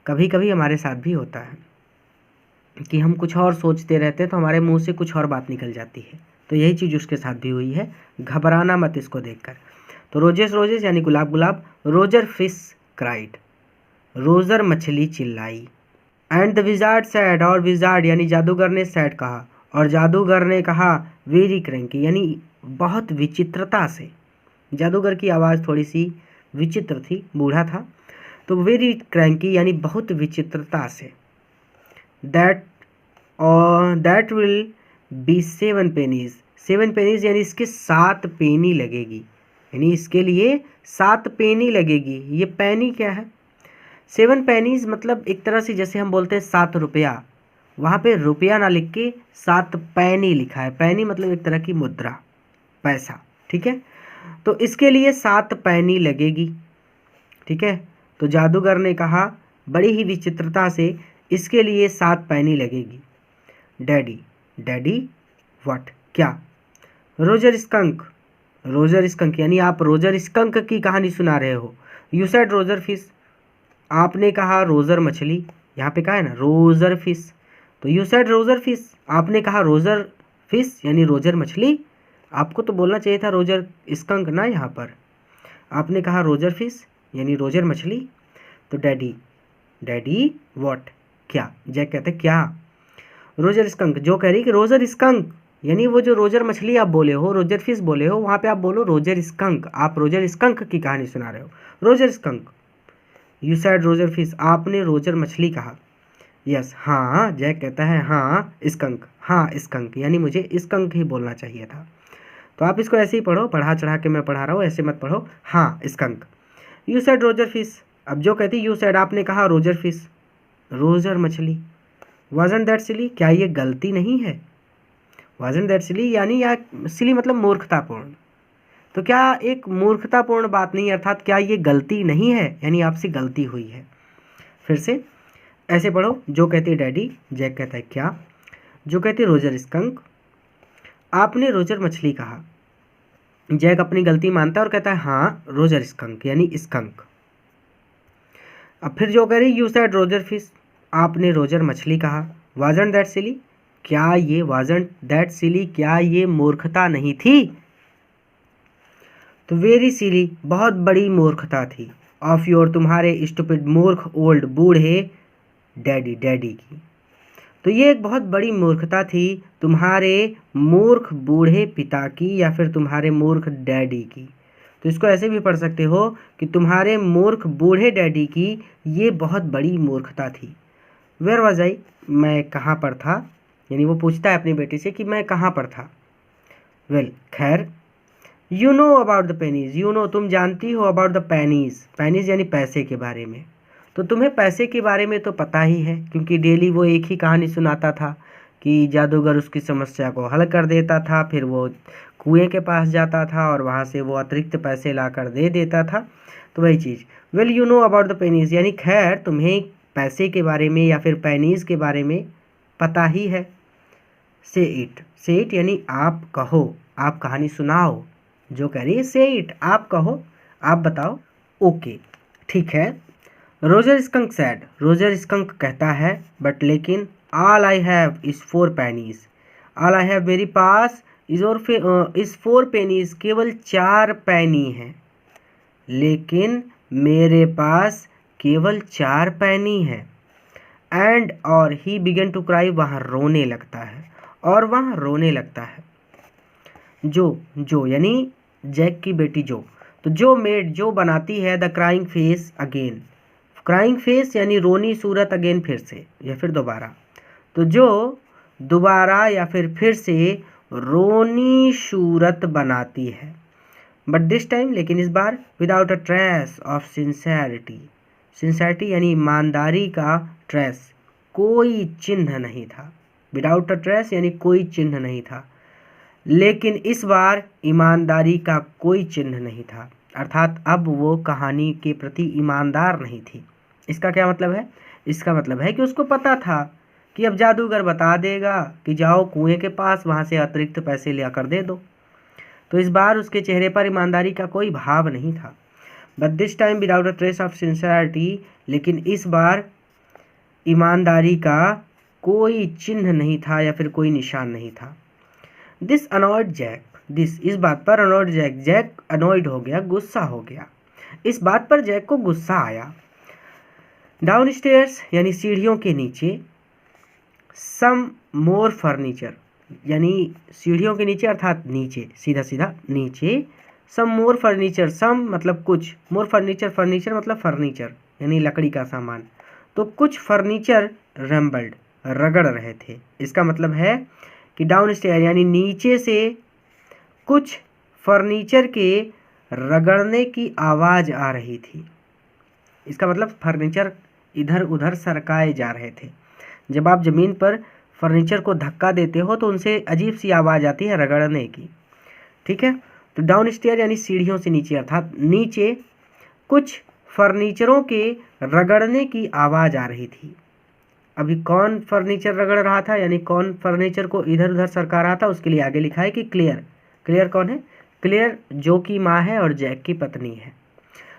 कभी कभी हमारे साथ भी होता है कि हम कुछ और सोचते रहते हैं तो हमारे मुंह से कुछ और बात निकल जाती है, तो यही चीज़ उसके साथ भी हुई है। घबराना मत इसको देखकर। तो रोजेस रोजेस यानी गुलाब गुलाब, रोजर फिश क्राइड, रोजर मछली चिल्लाई। एंड द विजार्ड सैड, और विजार्ड यानी जादूगर ने सैड कहा, और जादूगर ने कहा वेरी क्रैंकी, यानी बहुत विचित्रता से। जादूगर की आवाज़ थोड़ी सी विचित्र थी, बूढ़ा था, तो वेरी क्रैंकी यानी बहुत विचित्रता से। That will be 7 pennies, 7 pennies यानी इसके 7 पेनी लगेगी, यानी इसके लिए 7 पेनी लगेगी। ये पैनी क्या है? 7 पेनीज मतलब एक तरह से जैसे हम बोलते हैं 7 रुपया, वहाँ पे रुपया ना लिख के 7 पैनी लिखा है। पैनी मतलब एक तरह की मुद्रा, पैसा, ठीक है। तो इसके लिए 7 पैनी लगेगी, ठीक है। तो जादूगर ने कहा बड़ी ही विचित्रता से, इसके लिए 7 पैनी लगेगी। डैडी, डैडी व्हाट, क्या? रोजर स्कंक, रोजर स्कंक यानी आप रोजर स्कंक की कहानी सुना रहे हो। यू सेड रोजर फिश, आपने कहा रोजर मछली, यहाँ पे कहा है ना रोजर फिश, तो यू सेड रोजर फिश, आपने कहा रोजर फिश यानी रोजर मछली। आपको तो बोलना चाहिए था रोजर स्कंक ना, यहाँ पर आपने कहा रोजर फिश यानी रोजर मछली। तो डैडी, डैडी व्हाट, क्या? जैक कहते क्या? रोजर स्कंक, जो कह रही कि रोजर स्कंक यानी वो जो रोजर मछली आप बोले हो, रोजर फिश बोले हो, वहाँ पे आप बोलो रोजर स्कंक, आप रोजर स्कंक की कहानी सुना रहे हो। Roger skunk, you said Roger fish, आपने रोजर मछली कहा। यस, हाँ, जैक कहता है हाँ स्कंक, हाँ स्कंक, यानी मुझे स्कंक ही बोलना चाहिए था। तो आप इसको ऐसे ही पढ़ो, बढ़ा चढ़ा के मैं पढ़ा रहा हूँ, ऐसे मत पढ़ो। हाँ skunk. You said Roger fish, अब जो कहती यू सेड आपने कहा रोजर फिश, रोजर मछली। वाजंट दैट सिली, क्या ये गलती नहीं है? वाजंट दैट सिली यानी या सिली मतलब मूर्खतापूर्ण, तो क्या एक मूर्खतापूर्ण बात नहीं, अर्थात क्या ये गलती नहीं है, यानी आपसे गलती हुई है। फिर से ऐसे पढ़ो, जो कहती है डैडी, जैक कहता है क्या? जो कहती है रोजर स्कंक, आपने रोजर मछली कहा। जैक अपनी गलती मानता है और कहता है हाँ रोजर स्कंक यानी स्कंक। अब फिर जो कह रही यू सेड रोजर फिश, आपने रोजर मछली कहा। वाजंट दैट सिली, क्या ये वाजंट दैट सिली, क्या ये मूर्खता नहीं थी? तो वेरी सिली, बहुत बड़ी मूर्खता थी। ऑफ योर, तुम्हारे स्टूपिड मूर्ख ओल्ड बूढ़े डैडी, डैडी की। तो ये एक बहुत बड़ी मूर्खता थी तुम्हारे मूर्ख बूढ़े पिता की या फिर तुम्हारे मूर्ख डैडी की। तो इसको ऐसे भी पढ़ सकते हो कि तुम्हारे मूर्ख बूढ़े डैडी की ये बहुत बड़ी मूर्खता थी। वेयर वाज आई, मैं कहाँ पर था, यानी वो पूछता है अपनी बेटी से कि मैं कहाँ पर था। वेल खैर, you know about the pennies, you know तुम जानती हो अबाउट द पेनीज, पेनीज यानी पैसे के बारे में। तो तुम्हें पैसे के बारे में तो पता ही है, क्योंकि डेली वो एक ही कहानी सुनाता था कि जादूगर उसकी समस्या को हल कर देता था, फिर वो कुएं के पास जाता था और वहाँ से वो अतिरिक्त पैसे ला कर दे देता था। तो वही चीज़, well you know about the pennies यानी खैर तुम्हें पैसे के बारे में या फिर पेनीज के बारे में पता ही है। से इट यानी आप कहो, आप कहानी सुनाओ। जो कह रही है से इट, आप कहो, आप बताओ। ओके ठीक है। Roger skunk sad, Roger skunk कहता है बट लेकिन all I have is 4 pennies, all I have मेरे पास इज़ 4 पेनीज, केवल 4 पैनी हैं, लेकिन मेरे पास केवल 4 पैनी है। एंड और ही बिगन टू क्राई, वहाँ रोने लगता है, और वहाँ रोने लगता है। जो यानी जैक की बेटी जो, तो जो मेड जो बनाती है the crying face again, crying face यानी रोनी सूरत अगेन फिर से या फिर दोबारा, तो जो दोबारा या फिर से रोनी सूरत बनाती है। बट दिस टाइम, लेकिन इस बार without a trace of sincerity, sincerity यानी ईमानदारी का ट्रेस, कोई चिन्ह नहीं था। विदाउट अ ट्रेस यानी कोई चिन्ह नहीं था, लेकिन इस बार ईमानदारी का कोई चिन्ह नहीं था, अर्थात अब वो कहानी के प्रति ईमानदार नहीं थी। इसका क्या मतलब है? इसका मतलब है कि उसको पता था कि अब जादूगर बता देगा कि जाओ कुएं के पास, वहाँ से अतिरिक्त पैसे ले आकर दे दो। तो इस बार उसके चेहरे पर ईमानदारी का कोई भाव नहीं था। But this time without a trace of sincerity, लेकिन इस बार ईमानदारी का कोई चिन्ह नहीं था या फिर कोई निशान नहीं था। दिस अनॉयड जैक, दिस इस बात पर अनॉयड जैक, जैक अनॉयड हो गया, गुस्सा हो गया। इस बात पर जैक को गुस्सा आया। डाउन स्टेयर्स यानी सीढ़ियों के नीचे, सम मोर फर्नीचर यानी सीढ़ियों के नीचे अर्थात नीचे, सीधा सीधा नीचे। सम मोर फर्नीचर, सम मतलब कुछ, मोर फर्नीचर, फर्नीचर मतलब फर्नीचर यानी लकड़ी का सामान। तो कुछ फर्नीचर रैम्बल्ड रगड़ रहे थे। इसका मतलब है कि डाउन स्टेयर यानी नीचे से कुछ फर्नीचर के रगड़ने की आवाज़ आ रही थी। इसका मतलब फर्नीचर इधर उधर सरकाए जा रहे थे। जब आप ज़मीन पर फर्नीचर को धक्का देते हो तो उनसे अजीब सी आवाज़ आती है रगड़ने की, ठीक है। तो डाउन स्टेयर यानी सीढ़ियों से नीचे, अर्थात नीचे कुछ फर्नीचरों के रगड़ने की आवाज़ आ रही थी। अभी कौन फर्नीचर रगड़ रहा था यानी कौन फर्नीचर को इधर उधर सरका रहा था, उसके लिए आगे लिखा है कि क्लेयर। क्लेयर कौन है? क्लेयर जो की माँ है और जैक की पत्नी है।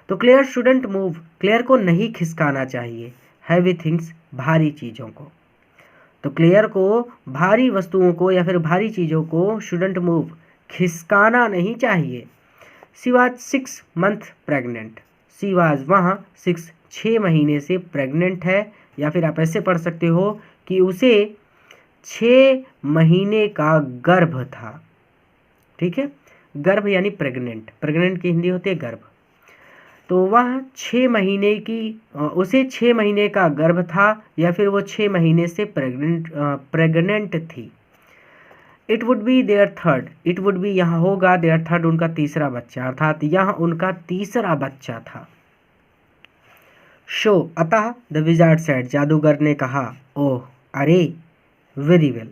तो क्लेयर शुडंट मूव, क्लेयर को नहीं खिसकाना चाहिए हैवी थिंग्स, भारी चीज़ों को। तो क्लेयर को भारी वस्तुओं को या फिर भारी चीज़ों को शुडंट मूव, खिसकाना नहीं चाहिए। She was 6 months pregnant, she was वहाँ 6 महीने से प्रेग्नेंट है, या फिर आप ऐसे पढ़ सकते हो कि उसे 6 महीने का गर्भ था, ठीक है। गर्भ यानी प्रेग्नेंट, प्रेग्नेंट की हिंदी होती है गर्भ। तो वह 6 महीने की, उसे 6 महीने का गर्भ था या फिर वो 6 महीने से प्रेग्नेंट थी। It would be there third, it would be यहाँ होगा देयर थर्ड, उनका तीसरा बच्चा, अर्थात यहाँ उनका तीसरा बच्चा था। शो अतः द विजार्ड सेड, जादूगर ने कहा, ओह अरे, वेरी वेल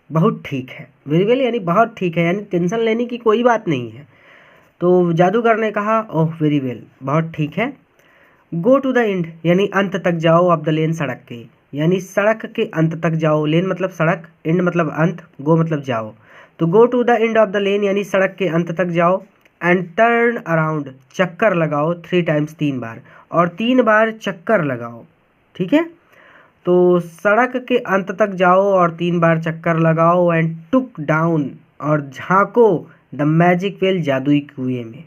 बहुत ठीक है, वेरी वेल यानी बहुत ठीक है, यानी टेंशन लेने की कोई बात नहीं है। तो जादूगर ने कहा, ओह वेरी वेल बहुत ठीक है। गो टू द एंड यानी अंत तक जाओ, ऑफ द लेन सड़क के, यानी सड़क के अंत तक जाओ। लेन मतलब सड़क, एंड मतलब अंत, गो मतलब जाओ। तो go to the end of the lane यानी सड़क के अंत तक जाओ। एंड टर्न अराउंड, चक्कर लगाओ 3 times 3 बार, और 3 बार चक्कर लगाओ, ठीक है। तो सड़क के अंत तक जाओ और 3 बार चक्कर लगाओ। एंड टुक डाउन और झांको द मैजिक वेल, जादुई कुएं में,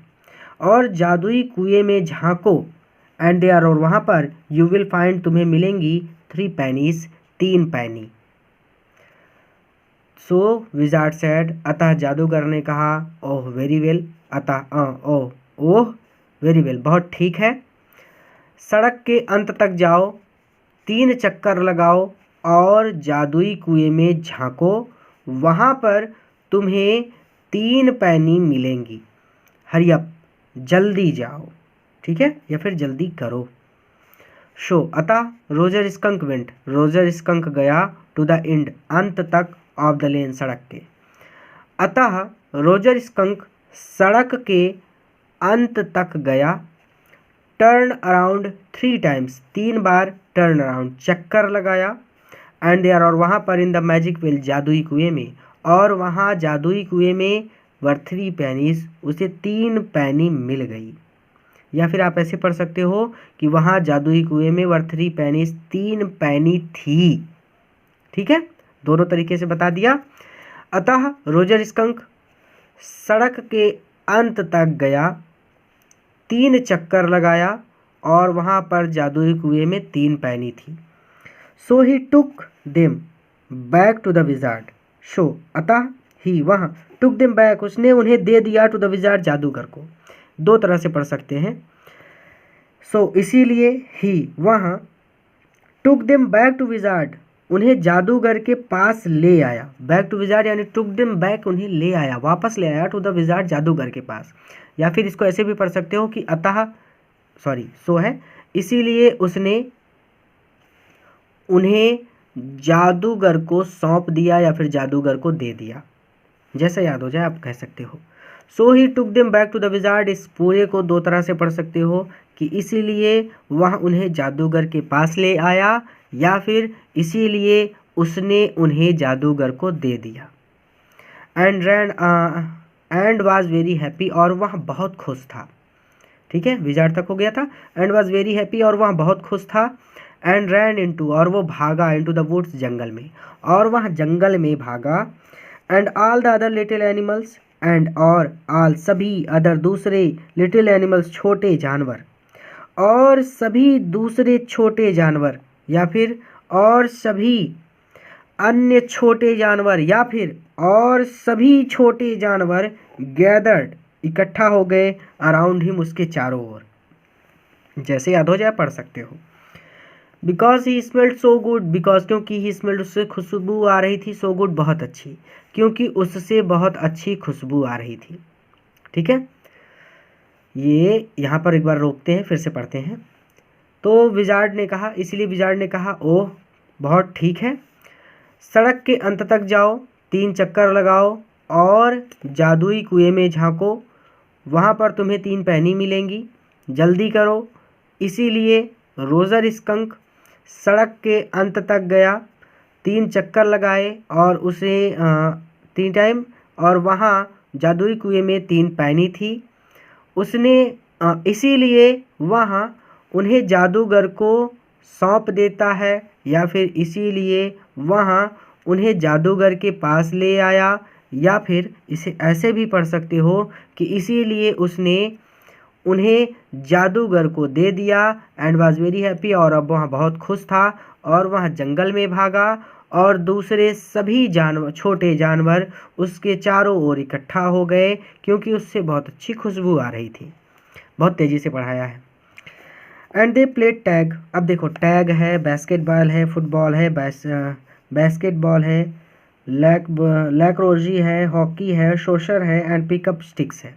और जादुई कुएं में झांको। एंड देयर और वहाँ पर यू विल फाइंड तुम्हें मिलेंगी 3 pennies 3 पैनी, सो विजार्ड सेड, अतः जादूगर ने कहा, ओह वेरी वेल, अतः ओह वेरी वेल, बहुत ठीक है। सड़क के अंत तक जाओ, 3 चक्कर लगाओ और जादुई कुएं में झांको, वहाँ पर तुम्हें 3 पैनी मिलेंगी। हरी अप, जल्दी जाओ, ठीक है, या फिर जल्दी करो। शो, अतः Roger skunk went, Roger skunk गया टू द एंड, अंत तक ऑफ द लेन, सड़क के। अतः रोजर स्कंक सड़क के अंत तक गया। टर्न अराउंड 3 टाइम्स, 3 बार टर्न अराउंड, चक्कर लगाया। एंड देयर, और वहाँ पर इन द मैजिक वेल, जादुई कुएं में, और वहाँ जादुई कुएं में वर 3 पैनीज, उसे 3 पैनी मिल गई। या फिर आप ऐसे पढ़ सकते हो कि वहाँ जादुई कुएं में वर 3 पैनीज, 3 पैनी थी। ठीक है, दोनों तरीके से बता दिया। अतः रोजर स्कंक सड़क के अंत तक गया, 3 चक्कर लगाया और वहाँ पर जादुई कुएं में 3 पैनी थी। So he took them back to the wizard, शो, अतः ही वह टुक देम बैक, उसने उन्हें दे दिया, टू द विजार्ड, जादूगर को। 2 तरह से पढ़ सकते हैं। सो इसीलिए ही वह took them back to wizard, उन्हें जादूगर के पास ले आया। बैक टू विजार्ड यानी टुक देम बैक, उन्हें ले आया, वापस ले आया, टू द विजार्ड, जादूगर के पास। या फिर इसको ऐसे भी पढ़ सकते हो कि अतः, सॉरी, सो है, इसीलिए उसने उन्हें जादूगर को सौंप दिया या फिर जादूगर को दे दिया, जैसा याद हो जाए आप कह सकते हो। So he took them back to the wizard, इस पूरे को 2 तरह से पढ़ सकते हो कि इसीलिए वह उन्हें जादूगर के पास ले आया, या फिर इसीलिए उसने उन्हें जादूगर को दे दिया। एंड वाज वेरी हैप्पी, और वह बहुत खुश था। ठीक है, विजार्ड तक हो गया था। एंड वाज वेरी हैप्पी, और वह बहुत खुश था। एंड रैन इनटू, और वो भागा, इनटू द वुड्स, जंगल में, और वह जंगल में भागा। And all the other little animals, and और ऑल, सभी, अदर, दूसरे, लिटिल एनिमल्स, छोटे जानवर, और सभी दूसरे छोटे जानवर, या फिर और सभी अन्य छोटे जानवर, या फिर और सभी छोटे जानवर, गैदर्ड, इकट्ठा हो गए, अराउंड हिम, उसके चारों ओर। जैसे याद हो जाए पढ़ सकते हो। Because he smelled so good, because, क्योंकि ही स्मेल्ड, उससे खुशबू आ रही थी, सो गुड, बहुत अच्छी, क्योंकि उससे बहुत अच्छी खुशबू आ रही थी। ठीक है, ये यहाँ पर एक बार रोकते हैं, फिर से पढ़ते हैं। तो विजार्ड ने कहा, इसलिए विजार्ड ने कहा, ओह बहुत ठीक है, सड़क के अंत तक जाओ, 3 चक्कर लगाओ और जादुई कुएं में झांको, वहाँ पर तुम्हें 3 पैनी मिलेंगी, जल्दी करो। इसीलिए रोजर स्कंक सड़क के अंत तक गया, 3 चक्कर लगाए और उसे 3 टाइम, और वहाँ जादुई कुएं में 3 पैनी थी। उसने इसीलिए वह उन्हें जादूगर को सौंप देता है, या फिर इसीलिए वह उन्हें जादूगर के पास ले आया, या फिर इसे ऐसे भी पढ़ सकते हो कि इसीलिए उसने उन्हें जादूगर को दे दिया। एंड वाज वेरी हैप्पी, और अब वह बहुत खुश था, और वह जंगल में भागा, और दूसरे सभी जानवर, छोटे जानवर, उसके चारों ओर इकट्ठा हो गए, क्योंकि उससे बहुत अच्छी खुशबू आ रही थी। बहुत तेज़ी से पढ़ाया है। एंड दे प्लेड टैग, अब देखो टैग है, बास्केटबॉल है, फुटबॉल है, बास्केटबॉल है, लैक्रोजी है, हॉकी है, शोशर है, एंड पिकअप स्टिक्स है।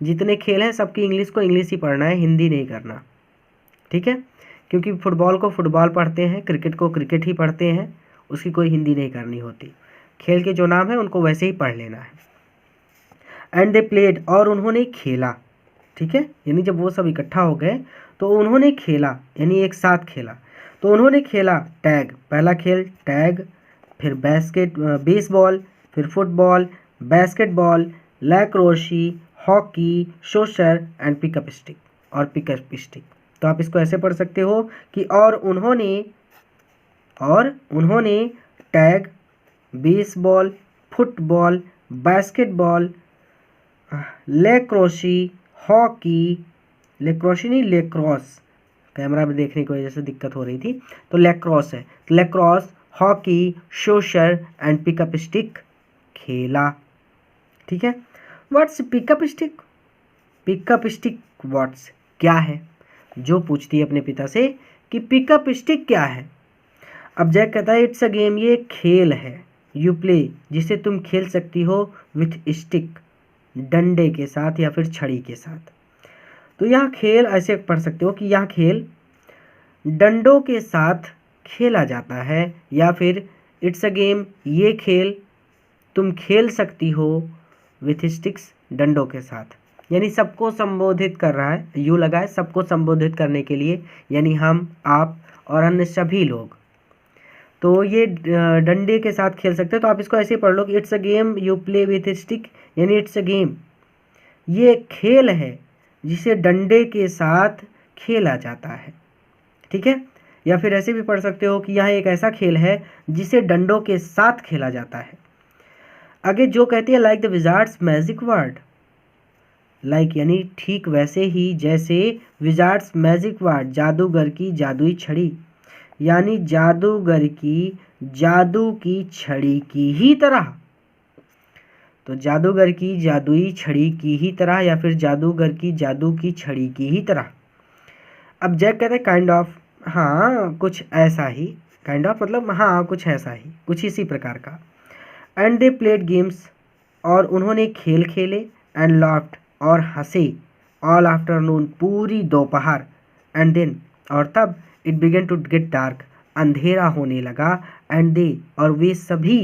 जितने खेल हैं सबकी इंग्लिश को इंग्लिश ही पढ़ना है, हिंदी नहीं करना। ठीक है, क्योंकि फुटबॉल को फुटबॉल पढ़ते हैं, क्रिकेट को क्रिकेट ही पढ़ते हैं, उसकी कोई हिंदी नहीं करनी होती। खेल के जो नाम है उनको वैसे ही पढ़ लेना है। एंड दे प्लेड, और उन्होंने खेला। ठीक है, यानी जब वो सब इकट्ठा हो गए तो उन्होंने खेला, यानी एक साथ खेला। तो उन्होंने खेला टैग, पहला खेल टैग, फिर बेसबॉल, फिर football, basketball, lacrosse, hockey, soccer and pickup stick, और पिकअप स्टिक। तो आप इसको ऐसे पढ़ सकते हो कि और उन्होंने tag, baseball, football, basketball, lacrosse, hockey, lacrosse नहीं लैक्रॉस, कैमरा में देखने की वजह से दिक्कत हो रही थी, तो लैक्रॉस है, लैक्रॉस, hockey, soccer and pickup stick खेला। ठीक है। What's pickup stick? Pickup stick what's क्या है? जो पूछती है अपने पिता से कि पिकअप स्टिक क्या है। अब जैक कहता है इट्स अ गेम, ये खेल है, यू प्ले, जिसे तुम खेल सकती हो विथ स्टिक, डंडे के साथ या फिर छड़ी के साथ। तो यहाँ खेल ऐसे पढ़ सकते हो कि यहाँ खेल डंडों के साथ खेला जाता है, या फिर इट्स अ गेम, ये खेल तुम खेल सकती हो विथ स्टिक्स, डंडों के साथ। यानी सबको संबोधित कर रहा है, यू लगा है सबको संबोधित करने के लिए, यानी हम, आप और अन्य सभी लोग। तो ये डंडे के साथ खेल सकते हैं। तो आप इसको ऐसे पढ़ लो कि it's a game you play with stick, यानी इट्स अ गेम, ये खेल है जिसे डंडे के साथ खेला जाता है। ठीक है। या फिर ऐसे भी पढ़ सकते हो कि यह एक ऐसा खेल है जिसे डंडों के साथ खेला जाता है। आगे जो कहती है like the Wizards magic word, like यानी ठीक वैसे ही जैसे विजार्ड्स मैजिक वर्ड, जादूगर की जादुई छड़ी, यानी जादूगर की जादू की छड़ी की ही तरह। तो जादूगर की जादुई छड़ी की ही तरह, या फिर जादूगर की जादू की छड़ी की ही तरह। अब जैक कहते हैं काइंड ऑफ, हाँ कुछ ऐसा ही, काइंड ऑफ मतलब हाँ कुछ ऐसा ही, कुछ इसी प्रकार का। एंड दे प्लेड गेम्स, और उन्होंने खेल खेले, एंड लाफ्ड, और हंसे, ऑल आफ्टरनून, पूरी दोपहर, एंड देन, और तब, it began to get dark, अंधेरा होने लगा, एंड दे, और वे सभी,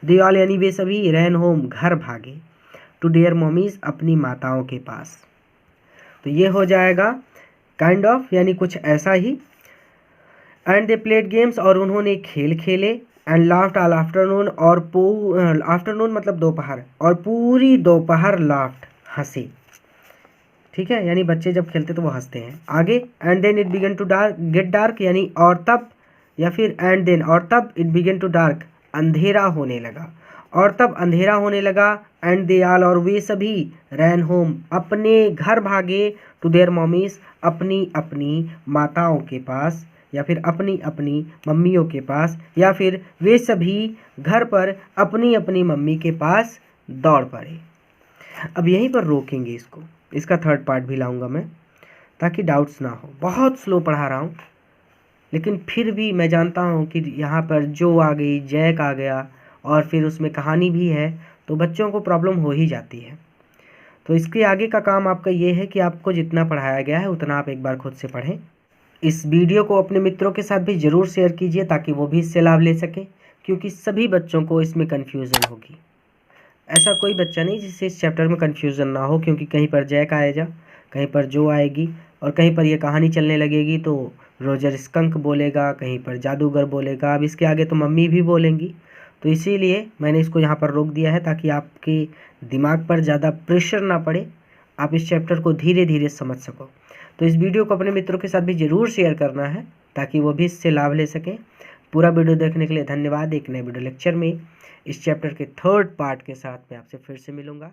दे ऑल यानी वे सभी, रैन होम, घर भागे, टू देयर मॉमीज, अपनी माताओं के पास। तो ये हो जाएगा काइंड ऑफ यानी कुछ ऐसा ही। एंड दे प्लेड गेम्स, और उन्होंने खेल खेले, एंड लाफ्ड ऑल आफ्टरनून, और आफ्टरनून मतलब दोपहर, और पूरी दोपहर लाफ्ड, हंसे। ठीक है। यानी बच्चे जब खेलते तो वो हंसते हैं। आगे, and then it began to dark get dark, यानी और तब, या फिर एंड देन और तब, इट बिगन टू डार्क, अंधेरा होने लगा, और तब अंधेरा होने लगा, एंड दे ऑल, और वे सभी, रैन होम, अपने घर भागे, टू देयर मॉमीज, अपनी अपनी माताओं के पास, या फिर अपनी अपनी मम्मियों के पास, या फिर वे सभी घर पर अपनी अपनी मम्मी के पास दौड़ पड़े। अब यहीं पर रोकेंगे इसको, इसका थर्ड पार्ट भी लाऊंगा मैं, ताकि डाउट्स ना हो। बहुत स्लो पढ़ा रहा हूँ, लेकिन फिर भी मैं जानता हूँ कि यहाँ पर जो आ गई, जैक आ गया, और फिर उसमें कहानी भी है, तो बच्चों को प्रॉब्लम हो ही जाती है। तो इसके आगे का काम आपका ये है कि आपको जितना पढ़ाया गया है उतना आप एक बार खुद से पढ़ें। इस वीडियो को अपने मित्रों के साथ भी ज़रूर शेयर कीजिए, ताकि वो भी इससे लाभ ले सकें, क्योंकि सभी बच्चों को इसमें कन्फ्यूज़न होगी। ऐसा कोई बच्चा नहीं जिससे इस चैप्टर में कन्फ्यूज़न ना हो, क्योंकि कहीं पर जैक आएगा, कहीं पर जो आएगी, और कहीं पर ये कहानी चलने लगेगी तो रोजर स्कंक बोलेगा, कहीं पर जादूगर बोलेगा, अब इसके आगे तो मम्मी भी बोलेंगी। तो इसीलिए मैंने इसको यहाँ पर रोक दिया है, ताकि आपके दिमाग पर ज़्यादा प्रेशर ना पड़े, आप इस चैप्टर को धीरे धीरे समझ सको। तो इस वीडियो को अपने मित्रों के साथ भी ज़रूर शेयर करना है, ताकि वो भी इससे लाभ ले सकें। पूरा वीडियो देखने के लिए धन्यवाद। एक नए वीडियो लेक्चर में इस चैप्टर के थर्ड पार्ट के साथ मैं आपसे फिर से मिलूँगा।